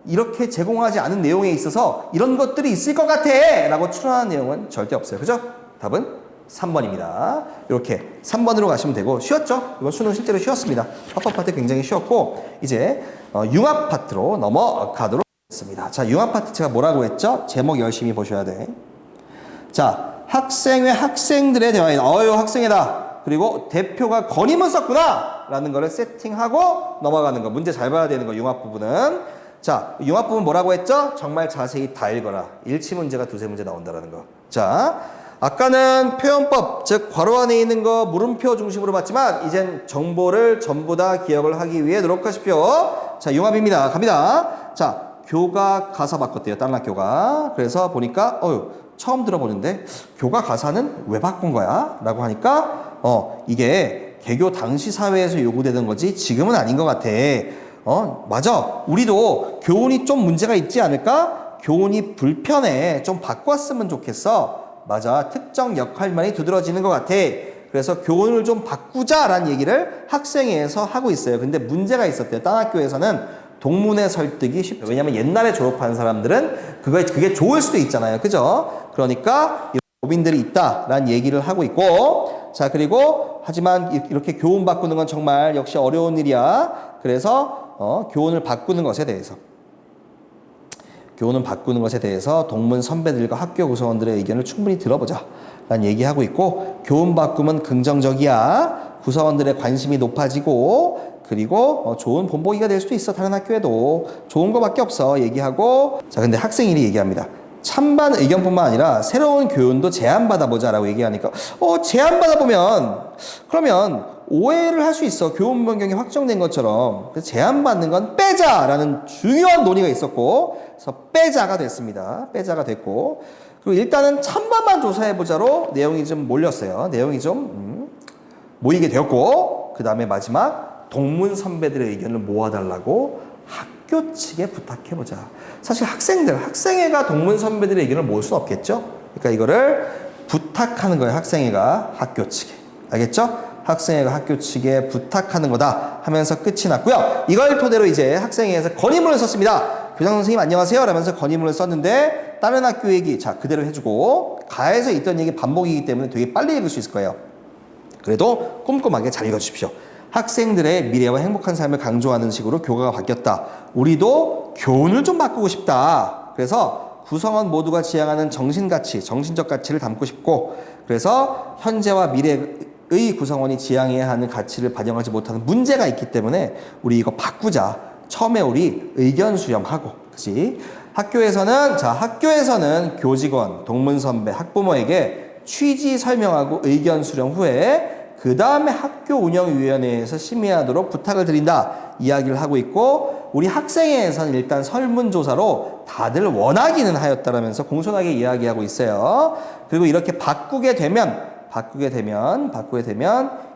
이렇게 제공하지 않은 내용에 있어서 이런 것들이 있을 것 같아 라고 추론하는 내용은 절대 없어요. 그죠? 답은 3번입니다. 이렇게 3번으로 가시면 되고 쉬웠죠? 이번 수능 실제로 쉬웠습니다. 화법 파트 굉장히 쉬웠고 이제 융합 파트로 넘어가도록 하겠습니다. 자, 융합 파트 제가 뭐라고 했죠? 제목 열심히 보셔야 돼. 자, 학생회 학생들의 대화이다. 학생회다. 그리고 대표가 건의문 썼구나 라는 거를 세팅하고 넘어가는 거. 문제 잘 봐야 되는 거, 융합 부분은. 자, 융합 부분 뭐라고 했죠? 정말 자세히 다 읽어라. 일치 문제가 두세 문제 나온다라는 거. 자, 아까는 표현법, 즉 괄호 안에 있는 거 물음표 중심으로 봤지만 이젠 정보를 전부 다 기억을 하기 위해 노력하십시오. 자, 융합입니다. 갑니다. 자, 교가 가사 바꿨대요. 다른 학교가. 그래서 보니까 처음 들어보는데 교가 가사는 왜 바꾼 거야? 라고 하니까 이게 개교 당시 사회에서 요구되던 거지 지금은 아닌 것 같아. 맞아. 우리도 교훈이 좀 문제가 있지 않을까? 교훈이 불편해. 좀 바꿨으면 좋겠어. 맞아. 특정 역할만이 두드러지는 것 같아. 그래서 교훈을 좀 바꾸자라는 얘기를 학생회에서 하고 있어요. 근데 문제가 있었대요. 딴 학교에서는 동문회 설득이 쉽죠. 왜냐면 옛날에 졸업한 사람들은 그게 좋을 수도 있잖아요. 그죠? 그러니까 이런 고민들이 있다라는 얘기를 하고 있고, 자, 그리고 하지만 이렇게 교훈 바꾸는 건 정말 역시 어려운 일이야. 그래서 교훈을 바꾸는 것에 대해서 동문 선배들과 학교 구성원들의 의견을 충분히 들어보자 라는 얘기하고 있고, 교훈 바꾸면 긍정적이야. 구성원들의 관심이 높아지고, 그리고 좋은 본보기가 될 수도 있어. 다른 학교에도 좋은 거밖에 없어 얘기하고. 자, 근데 학생일이 얘기합니다. 찬반 의견뿐만 아니라 새로운 교훈도 제안받아보자 라고 얘기하니까 제안받아보면 그러면 오해를 할 수 있어. 교훈 변경이 확정된 것처럼. 그래서 제안받는 건 빼자라는 중요한 논의가 있었고, 그래서 빼자가 됐습니다. 빼자가 됐고, 그리고 일단은 찬반만 조사해보자로 내용이 좀 몰렸어요. 내용이 좀 모이게 되었고, 그 다음에 마지막 동문 선배들의 의견을 모아달라고 학교 측에 부탁해보자. 사실 학생회가 동문 선배들의 의견을 모을 수는 없겠죠. 그러니까 이거를 부탁하는 거예요. 학생회가 학교 측에. 알겠죠? 학생회가 학교 측에 부탁하는 거다 하면서 끝이 났고요. 이걸 토대로 이제 학생회에서 건의문을 썼습니다. 교장 선생님 안녕하세요 라면서 건의문을 썼는데 다른 학교 얘기 자 그대로 해주고 가에서 있던 얘기 반복이기 때문에 되게 빨리 읽을 수 있을 거예요. 그래도 꼼꼼하게 잘 읽어주십시오. 학생들의 미래와 행복한 삶을 강조하는 식으로 교과가 바뀌었다. 우리도 교훈을 좀 바꾸고 싶다. 그래서 구성원 모두가 지향하는 정신적 가치를 담고 싶고, 그래서 현재와 미래의 구성원이 지향해야 하는 가치를 반영하지 못하는 문제가 있기 때문에 우리 이거 바꾸자. 처음에 우리 의견 수렴하고, 그치? 학교에서는 교직원, 동문 선배, 학부모에게 취지 설명하고 의견 수렴 후에 그 다음에 학교 운영위원회에서 심의하도록 부탁을 드린다 이야기를 하고 있고, 우리 학생회에서는 일단 설문조사로 다들 원하기는 하였다라면서 공손하게 이야기하고 있어요. 그리고 이렇게 바꾸게 되면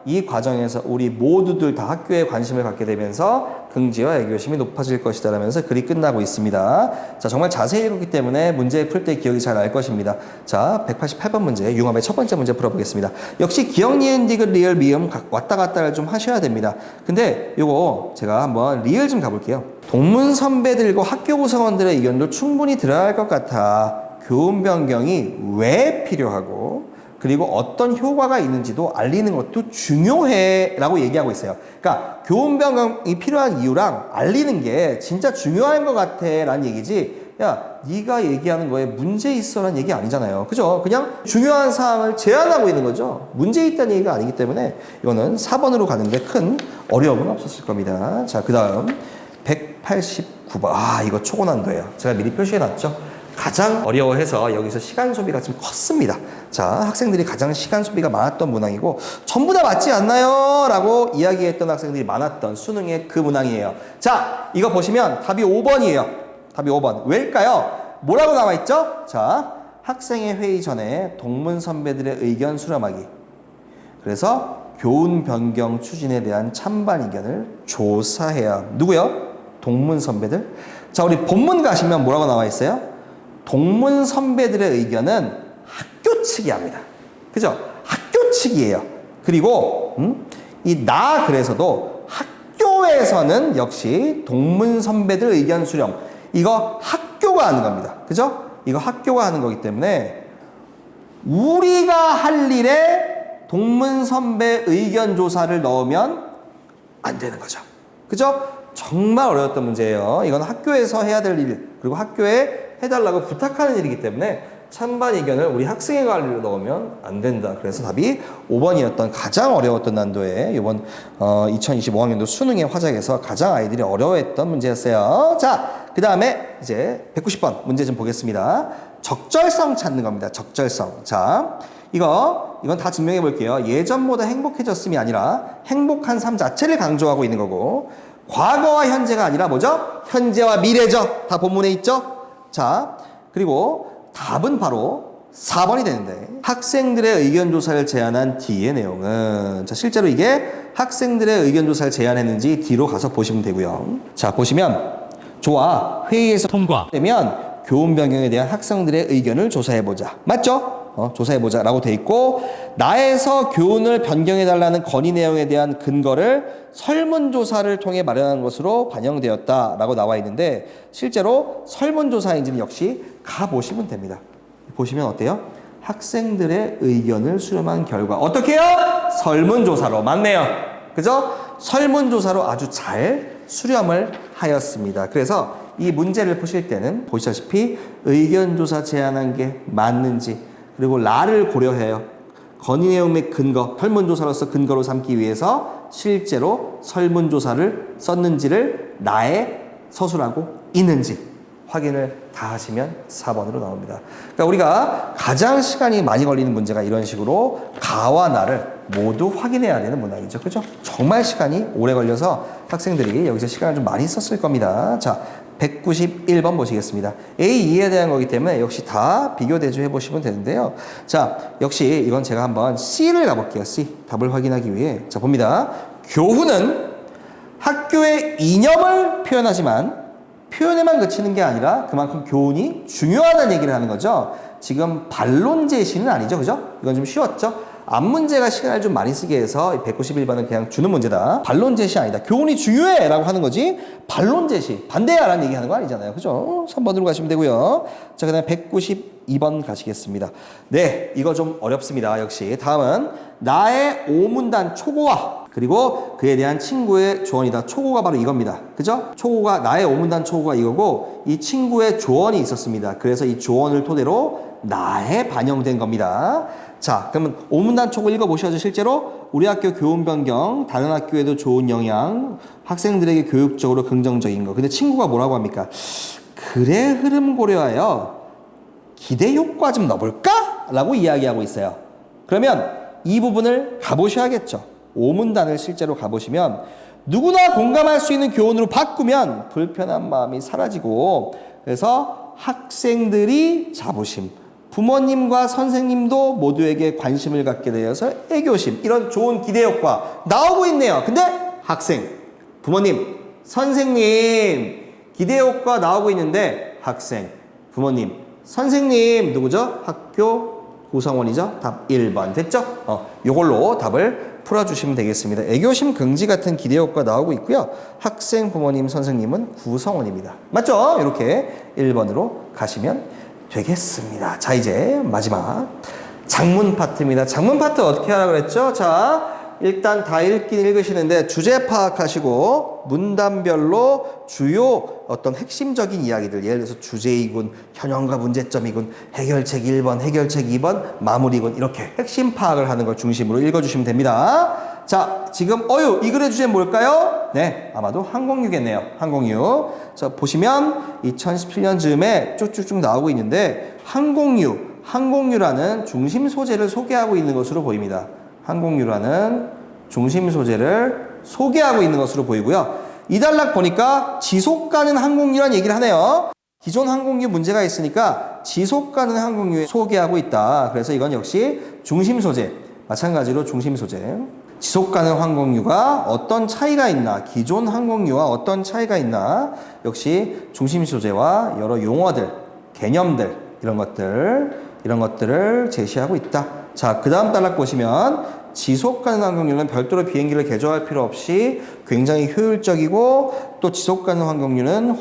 이 과정에서 우리 모두들 다 학교에 관심을 갖게 되면서 긍지와 애교심이 높아질 것이다 라면서 글이 끝나고 있습니다. 자, 정말 자세히 읽었기 때문에 문제 풀 때 기억이 잘 날 것입니다. 자, 188번 문제, 융합의 첫 번째 문제 풀어보겠습니다. 역시 기억, 니은, 디귿, 리을, 미음 왔다 갔다를 좀 하셔야 됩니다. 근데 요거 제가 한번 리을 좀 가볼게요. 동문 선배들과 학교 구성원들의 의견도 충분히 들어야 할 것 같아. 교훈 변경이 왜 필요하고 그리고 어떤 효과가 있는지도 알리는 것도 중요해 라고 얘기하고 있어요. 그러니까 교훈 변경이 필요한 이유랑 알리는 게 진짜 중요한 것 같아 라는 얘기지, 야 네가 얘기하는 거에 문제 있어 라는 얘기 아니잖아요. 그죠? 그냥 중요한 사항을 제안하고 있는 거죠. 문제 있다는 얘기가 아니기 때문에 이거는 4번으로 가는데 큰 어려움은 없었을 겁니다. 자, 그 다음 189번. 이거 초고난도예요. 제가 미리 표시해놨죠. 가장 어려워해서 여기서 시간 소비가 좀 컸습니다. 자, 학생들이 가장 시간 소비가 많았던 문항이고 전부 다 맞지 않나요? 라고 이야기했던 학생들이 많았던 수능의 그 문항이에요. 자, 이거 보시면 답이 5번이에요. 답이 5번. 왜일까요? 뭐라고 나와있죠? 자, 학생회 회의 전에 동문 선배들의 의견 수렴하기. 그래서 교훈 변경 추진에 대한 찬반 의견을 조사해야. 누구요? 동문 선배들. 자, 우리 본문 가시면 뭐라고 나와있어요? 동문 선배들의 의견은 학교 측이 합니다. 그죠? 학교 측이에요. 그리고 그래서도 학교에서는 역시 동문 선배들 의견 수렴. 이거 학교가 하는 겁니다. 그죠? 이거 학교가 하는 거기 때문에 우리가 할 일에 동문 선배 의견 조사를 넣으면 안 되는 거죠. 그죠? 정말 어려웠던 문제예요. 이건 학교에서 해야 될 일, 그리고 학교에 해달라고 부탁하는 일이기 때문에 찬반 의견을 우리 학생의 관리로 넣으면 안 된다. 그래서 답이 5번이었던 가장 어려웠던 난도의 이번 2025학년도 수능의 화작에서 가장 아이들이 어려워했던 문제였어요. 자, 그 다음에 이제 190번 문제 좀 보겠습니다. 적절성 찾는 겁니다. 적절성. 자, 이건 다 증명해 볼게요. 예전보다 행복해졌음이 아니라 행복한 삶 자체를 강조하고 있는 거고, 과거와 현재가 아니라 뭐죠? 현재와 미래죠. 다 본문에 있죠? 자, 그리고 답은 바로 4번이 되는데, 학생들의 의견조사를 제안한 D의 내용은, 자, 실제로 이게 학생들의 의견조사를 제안했는지 D로 가서 보시면 되고요. 자, 보시면 좋아, 회의에서 통과되면 교훈 변경에 대한 학생들의 의견을 조사해보자. 맞죠? 조사해보자 라고 돼 있고, 나에서 교훈을 변경해달라는 건의 내용에 대한 근거를 설문조사를 통해 마련한 것으로 반영되었다 라고 나와 있는데, 실제로 설문조사인지는 역시 가보시면 됩니다. 보시면 어때요? 학생들의 의견을 수렴한 결과 어떻게 해요? 설문조사로. 맞네요. 그죠? 설문조사로 아주 잘 수렴을 하였습니다. 그래서 이 문제를 푸실 때는 보시다시피 의견조사 제안한 게 맞는지, 그리고 라를 고려해요. 건의 내용 및 근거, 설문조사로서 근거로 삼기 위해서 실제로 설문조사를 썼는지를 나에 서술하고 있는지 확인을 다 하시면 4번으로 나옵니다. 그러니까 우리가 가장 시간이 많이 걸리는 문제가 이런 식으로 가와 나를 모두 확인해야 되는 문항이죠. 그죠? 정말 시간이 오래 걸려서 학생들이 여기서 시간을 좀 많이 썼을 겁니다. 자, 191번 보시겠습니다. A, E에 대한 거기 때문에 역시 다 비교 대조해 보시면 되는데요. 자, 역시 이건 제가 한번 C를 가볼게요. C. 답을 확인하기 위해. 자, 봅니다. 교훈은 학교의 이념을 표현하지만 표현에만 그치는 게 아니라 그만큼 교훈이 중요하다는 얘기를 하는 거죠. 지금 반론 제시는 아니죠. 그죠? 이건 좀 쉬웠죠? 앞 문제가 시간을 좀 많이 쓰게 해서 191번은 그냥 주는 문제다. 반론 제시 아니다. 교훈이 중요해 라고 하는 거지, 반론 제시, 반대야 라는 얘기 하는 거 아니잖아요. 그죠? 3번으로 가시면 되고요. 자, 그 다음에 192번 가시겠습니다. 네, 이거 좀 어렵습니다. 역시. 다음은 나의 오문단 초고와 그리고 그에 대한 친구의 조언이다. 초고가 바로 이겁니다. 그죠? 초고가, 나의 오문단 초고가 이거고, 이 친구의 조언이 있었습니다. 그래서 이 조언을 토대로 나에 반영된 겁니다. 자, 그러면 오문단 초고 읽어보셔야죠. 실제로 우리 학교 교훈 변경, 다른 학교에도 좋은 영향, 학생들에게 교육적으로 긍정적인 거. 근데 친구가 뭐라고 합니까? 글의 흐름 고려하여 기대 효과 좀 넣어볼까? 라고 이야기하고 있어요. 그러면 이 부분을 가보셔야겠죠. 오문단을 실제로 가보시면 누구나 공감할 수 있는 교훈으로 바꾸면 불편한 마음이 사라지고, 그래서 학생들이 자부심, 부모님과 선생님도 모두에게 관심을 갖게 되어서 애교심, 이런 좋은 기대 효과 나오고 있네요. 근데 학생, 부모님, 선생님 기대 효과 나오고 있는데 학생, 부모님, 선생님 누구죠? 학교 구성원이죠. 답 1번 됐죠? 요걸로 답을 풀어주시면 되겠습니다. 애교심, 긍지 같은 기대 효과 나오고 있고요. 학생, 부모님, 선생님은 구성원입니다. 맞죠? 이렇게 1번으로 가시면 되겠습니다. 자, 이제 마지막 작문 파트입니다. 작문 파트 어떻게 하라고 그랬죠? 자, 일단 다 읽긴 읽으시는데 주제 파악하시고 문단별로 주요 어떤 핵심적인 이야기들, 예를 들어서 주제이군, 현황과 문제점이군, 해결책 1번, 해결책 2번, 마무리군, 이렇게 핵심 파악을 하는 걸 중심으로 읽어주시면 됩니다. 자, 지금 이 글의 주제는 뭘까요? 네, 아마도 항공유겠네요. 항공유. 자, 보시면 2017년 즈음에 쭉쭉쭉 나오고 있는데 항공유라는 중심 소재를 소개하고 있는 것으로 보입니다. 항공유라는 중심 소재를 소개하고 있는 것으로 보이고요. 이 단락 보니까 지속가는 항공유라는 얘기를 하네요. 기존 항공유 문제가 있으니까 지속가는 항공유에 소개하고 있다. 그래서 이건 역시 중심 소재, 마찬가지로 중심 소재. 지속가는 항공유가 어떤 차이가 있나, 기존 항공유와 어떤 차이가 있나, 역시 중심 소재와 여러 용어들, 개념들, 이런 것들을 제시하고 있다 자, 그 다음 단락 보시면 지속 가능 항공유는 별도로 비행기를 개조할 필요 없이 굉장히 효율적이고 또 지속 가능 항공유는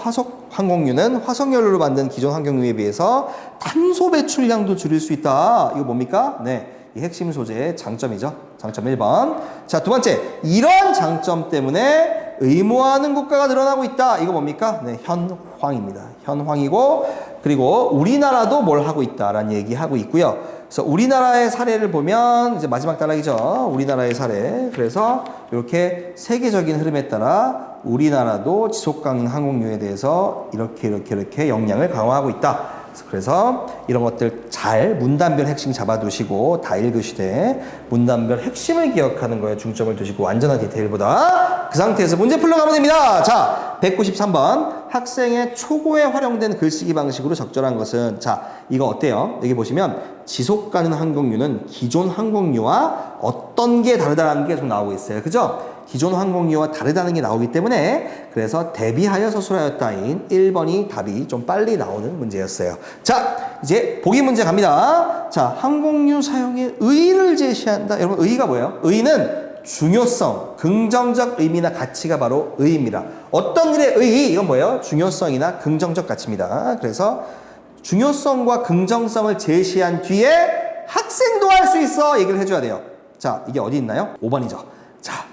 화석연료로 만든 기존 항공유에 비해서 탄소 배출량도 줄일 수 있다. 이거 뭡니까? 네. 이 핵심 소재의 장점이죠. 장점 1번. 자, 두 번째. 이런 장점 때문에 의무화하는 국가가 늘어나고 있다. 이거 뭡니까? 네, 현황입니다. 현황이고, 그리고 우리나라도 뭘 하고 있다라는 얘기하고 있고요. 그래서 우리나라의 사례를 보면 이제 마지막 단락이죠. 우리나라의 사례. 그래서 이렇게 세계적인 흐름에 따라 우리나라도 지속 가능 항공유에 대해서 이렇게 역량을 강화하고 있다. 그래서 이런 것들 잘 문단별 핵심 잡아두시고 다 읽으시되 문단별 핵심을 기억하는 거에 중점을 두시고 완전한 디테일보다 그 상태에서 문제 풀러가면 됩니다. 자, 193번 학생의 초고에 활용된 글쓰기 방식으로 적절한 것은, 자, 이거 어때요? 여기 보시면 지속 가능 항공유는 기존 항공유와 어떤 게 다르다는 게 좀 나오고 있어요. 그죠? 기존 항공유와 다르다는 게 나오기 때문에 그래서 대비하여 서술하였다인 1번이 답이 좀 빨리 나오는 문제였어요. 자, 이제 보기 문제 갑니다. 자, 항공유 사용의 의의를 제시한다. 여러분, 의의가 뭐예요? 의의는 중요성, 긍정적 의미나 가치가 바로 의의입니다. 어떤 일의 의의, 이건 뭐예요? 중요성이나 긍정적 가치입니다. 그래서 중요성과 긍정성을 제시한 뒤에 학생도 할 수 있어 얘기를 해줘야 돼요. 자, 이게 어디 있나요? 5번이죠. 자,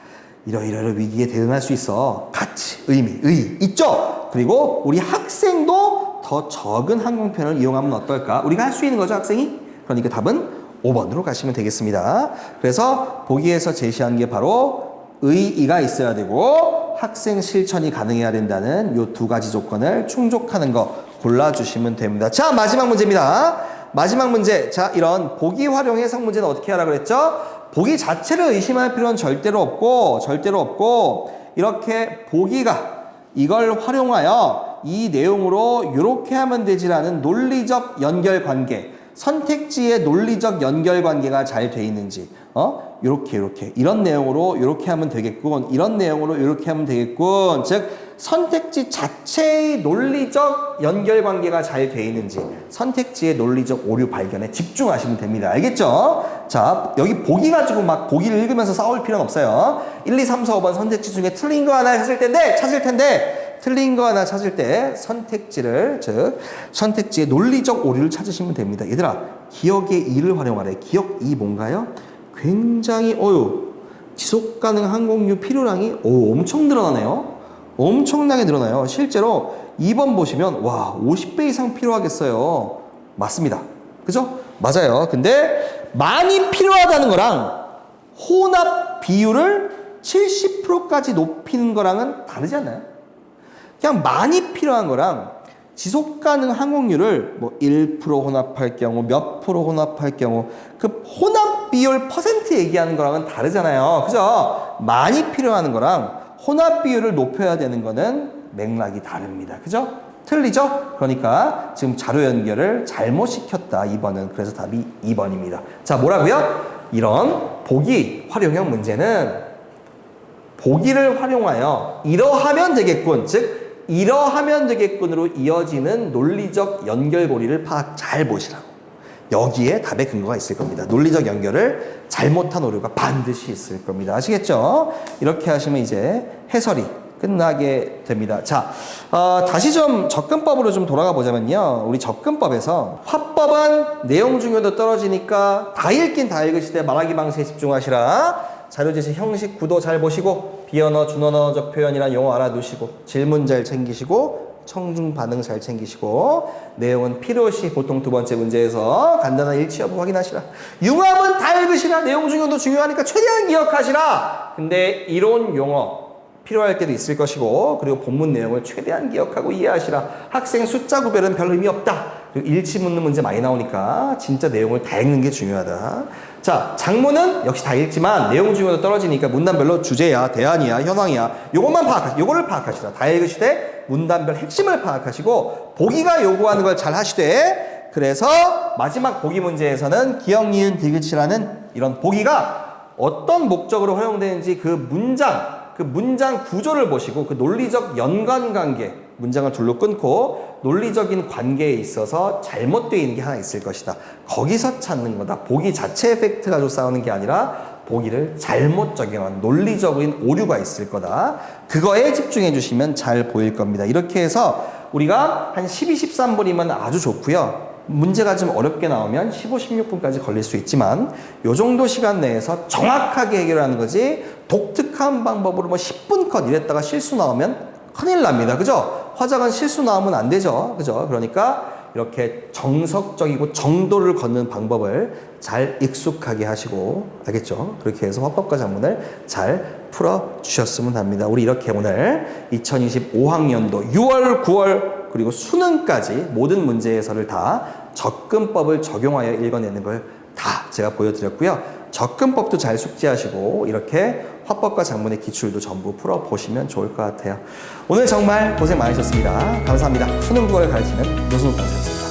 이러이러 위기에 대응할 수 있어. 가치, 의미, 의의 있죠? 그리고 우리 학생도 더 적은 항공편을 이용하면 어떨까? 우리가 할 수 있는 거죠, 학생이? 그러니까 답은 5번으로 가시면 되겠습니다. 그래서 보기에서 제시한 게 바로 의의가 있어야 되고 학생 실천이 가능해야 된다는 이 두 가지 조건을 충족하는 거 골라주시면 됩니다. 자, 마지막 문제입니다. 마지막 문제. 자, 이런 보기 활용 해석 문제는 어떻게 하라 그랬죠? 보기 자체를 의심할 필요는 절대로 없고 이렇게 보기가 이걸 활용하여 이 내용으로 이렇게 하면 되지라는 논리적 연결관계, 선택지의 논리적 연결관계가 잘 돼 있는지, 요렇게 이런 내용으로 이렇게 하면 되겠군, 이런 내용으로 이렇게 하면 되겠군, 즉 선택지 자체의 논리적 연결관계가 잘 돼 있는지 선택지의 논리적 오류 발견에 집중하시면 됩니다. 알겠죠? 자, 여기 보기 가지고 막 보기를 읽으면서 싸울 필요는 없어요. 1, 2, 3, 4, 5번 선택지 중에 틀린 거 하나 찾을 텐데 틀린 거 하나 찾을 때 선택지를, 즉 선택지의 논리적 오류를 찾으시면 됩니다. 얘들아, 기억의 이를 활용하래. 기억 이 뭔가요? 굉장히 지속 가능 항공유 필요량이 엄청 늘어나네요. 엄청나게 늘어나요. 실제로 2번 보시면 와, 50배 이상 필요하겠어요. 맞습니다. 그죠? 맞아요. 근데 많이 필요하다는 거랑 혼합 비율을 70%까지 높이는 거랑은 다르지 않나요? 그냥 많이 필요한 거랑 지속 가능 항공유를 뭐 1% 혼합할 경우, 몇 프로 혼합할 경우 그 혼합 비율 퍼센트 얘기하는 거랑은 다르잖아요. 그죠? 많이 필요한 거랑 혼합 비율을 높여야 되는 거는 맥락이 다릅니다. 그죠? 틀리죠? 그러니까 지금 자료 연결을 잘못 시켰다, 2번은. 그래서 답이 2번입니다. 자, 뭐라고요? 이런 보기 활용형 문제는 보기를 활용하여 이러하면 되겠군, 즉 이러하면 되겠군으로 이어지는 논리적 연결고리를 잘 보시라고. 여기에 답의 근거가 있을 겁니다. 논리적 연결을 잘못한 오류가 반드시 있을 겁니다. 아시겠죠? 이렇게 하시면 이제 해설이 끝나게 됩니다. 자, 다시 좀 접근법으로 좀 돌아가 보자면요. 우리 접근법에서 화법은 내용 중요도 떨어지니까 다 읽긴 다 읽으시되 말하기 방식에 집중하시라. 자료 제시 형식 구도 잘 보시고 비언어, 준언어적 표현이란 용어 알아두시고 질문 잘 챙기시고 청중 반응 잘 챙기시고 내용은 필요시 보통 두 번째 문제에서 간단한 일치 여부 확인하시라. 융합은 다 읽으시라. 내용 중요도 중요하니까 최대한 기억하시라. 근데 이론 용어 필요할 때도 있을 것이고 그리고 본문 내용을 최대한 기억하고 이해하시라. 학생 숫자 구별은 별 의미 없다. 그리고 일치 묻는 문제 많이 나오니까 진짜 내용을 다 읽는 게 중요하다. 자, 장문은 역시 다 읽지만 내용 중요도 떨어지니까 문단별로 주제야, 대안이야, 현황이야, 요거를 파악하시라. 다 읽으시되 문단별 핵심을 파악하시고 보기가 요구하는 걸 잘 하시되, 그래서 마지막 보기 문제에서는 기억, 니은, 디귿이라는 이런 보기가 어떤 목적으로 활용되는지 그 문장 구조를 보시고 그 논리적 연관관계, 문장을 둘로 끊고 논리적인 관계에 있어서 잘못되어 있는 게 하나 있을 것이다. 거기서 찾는 거다. 보기 자체 팩트 가지고 싸우는 게 아니라 보기를 잘못 적용한 논리적인 오류가 있을 거다. 그거에 집중해 주시면 잘 보일 겁니다. 이렇게 해서 우리가 한 12, 13분이면 아주 좋고요. 문제가 좀 어렵게 나오면 15, 16분까지 걸릴 수 있지만 요 정도 시간 내에서 정확하게 해결하는 거지 독특한 방법으로 뭐 10분 컷 이랬다가 실수 나오면 큰일 납니다. 그죠? 화작은 실수 나오면 안 되죠. 그죠? 그러니까 이렇게 정석적이고 정도를 걷는 방법을 잘 익숙하게 하시고, 알겠죠? 그렇게 해서 화법과 작문을 잘 풀어주셨으면 합니다. 우리 이렇게 오늘 2025학년도 6월, 9월 그리고 수능까지 모든 문제 해설을 다 접근법을 적용하여 읽어내는 걸 다 제가 보여드렸고요. 접근법도 잘 숙지하시고 이렇게 화법과 작문의 기출도 전부 풀어보시면 좋을 것 같아요. 오늘 정말 고생 많으셨습니다. 감사합니다. 수능 국어를 가르치는 노승욱 강사였습니다.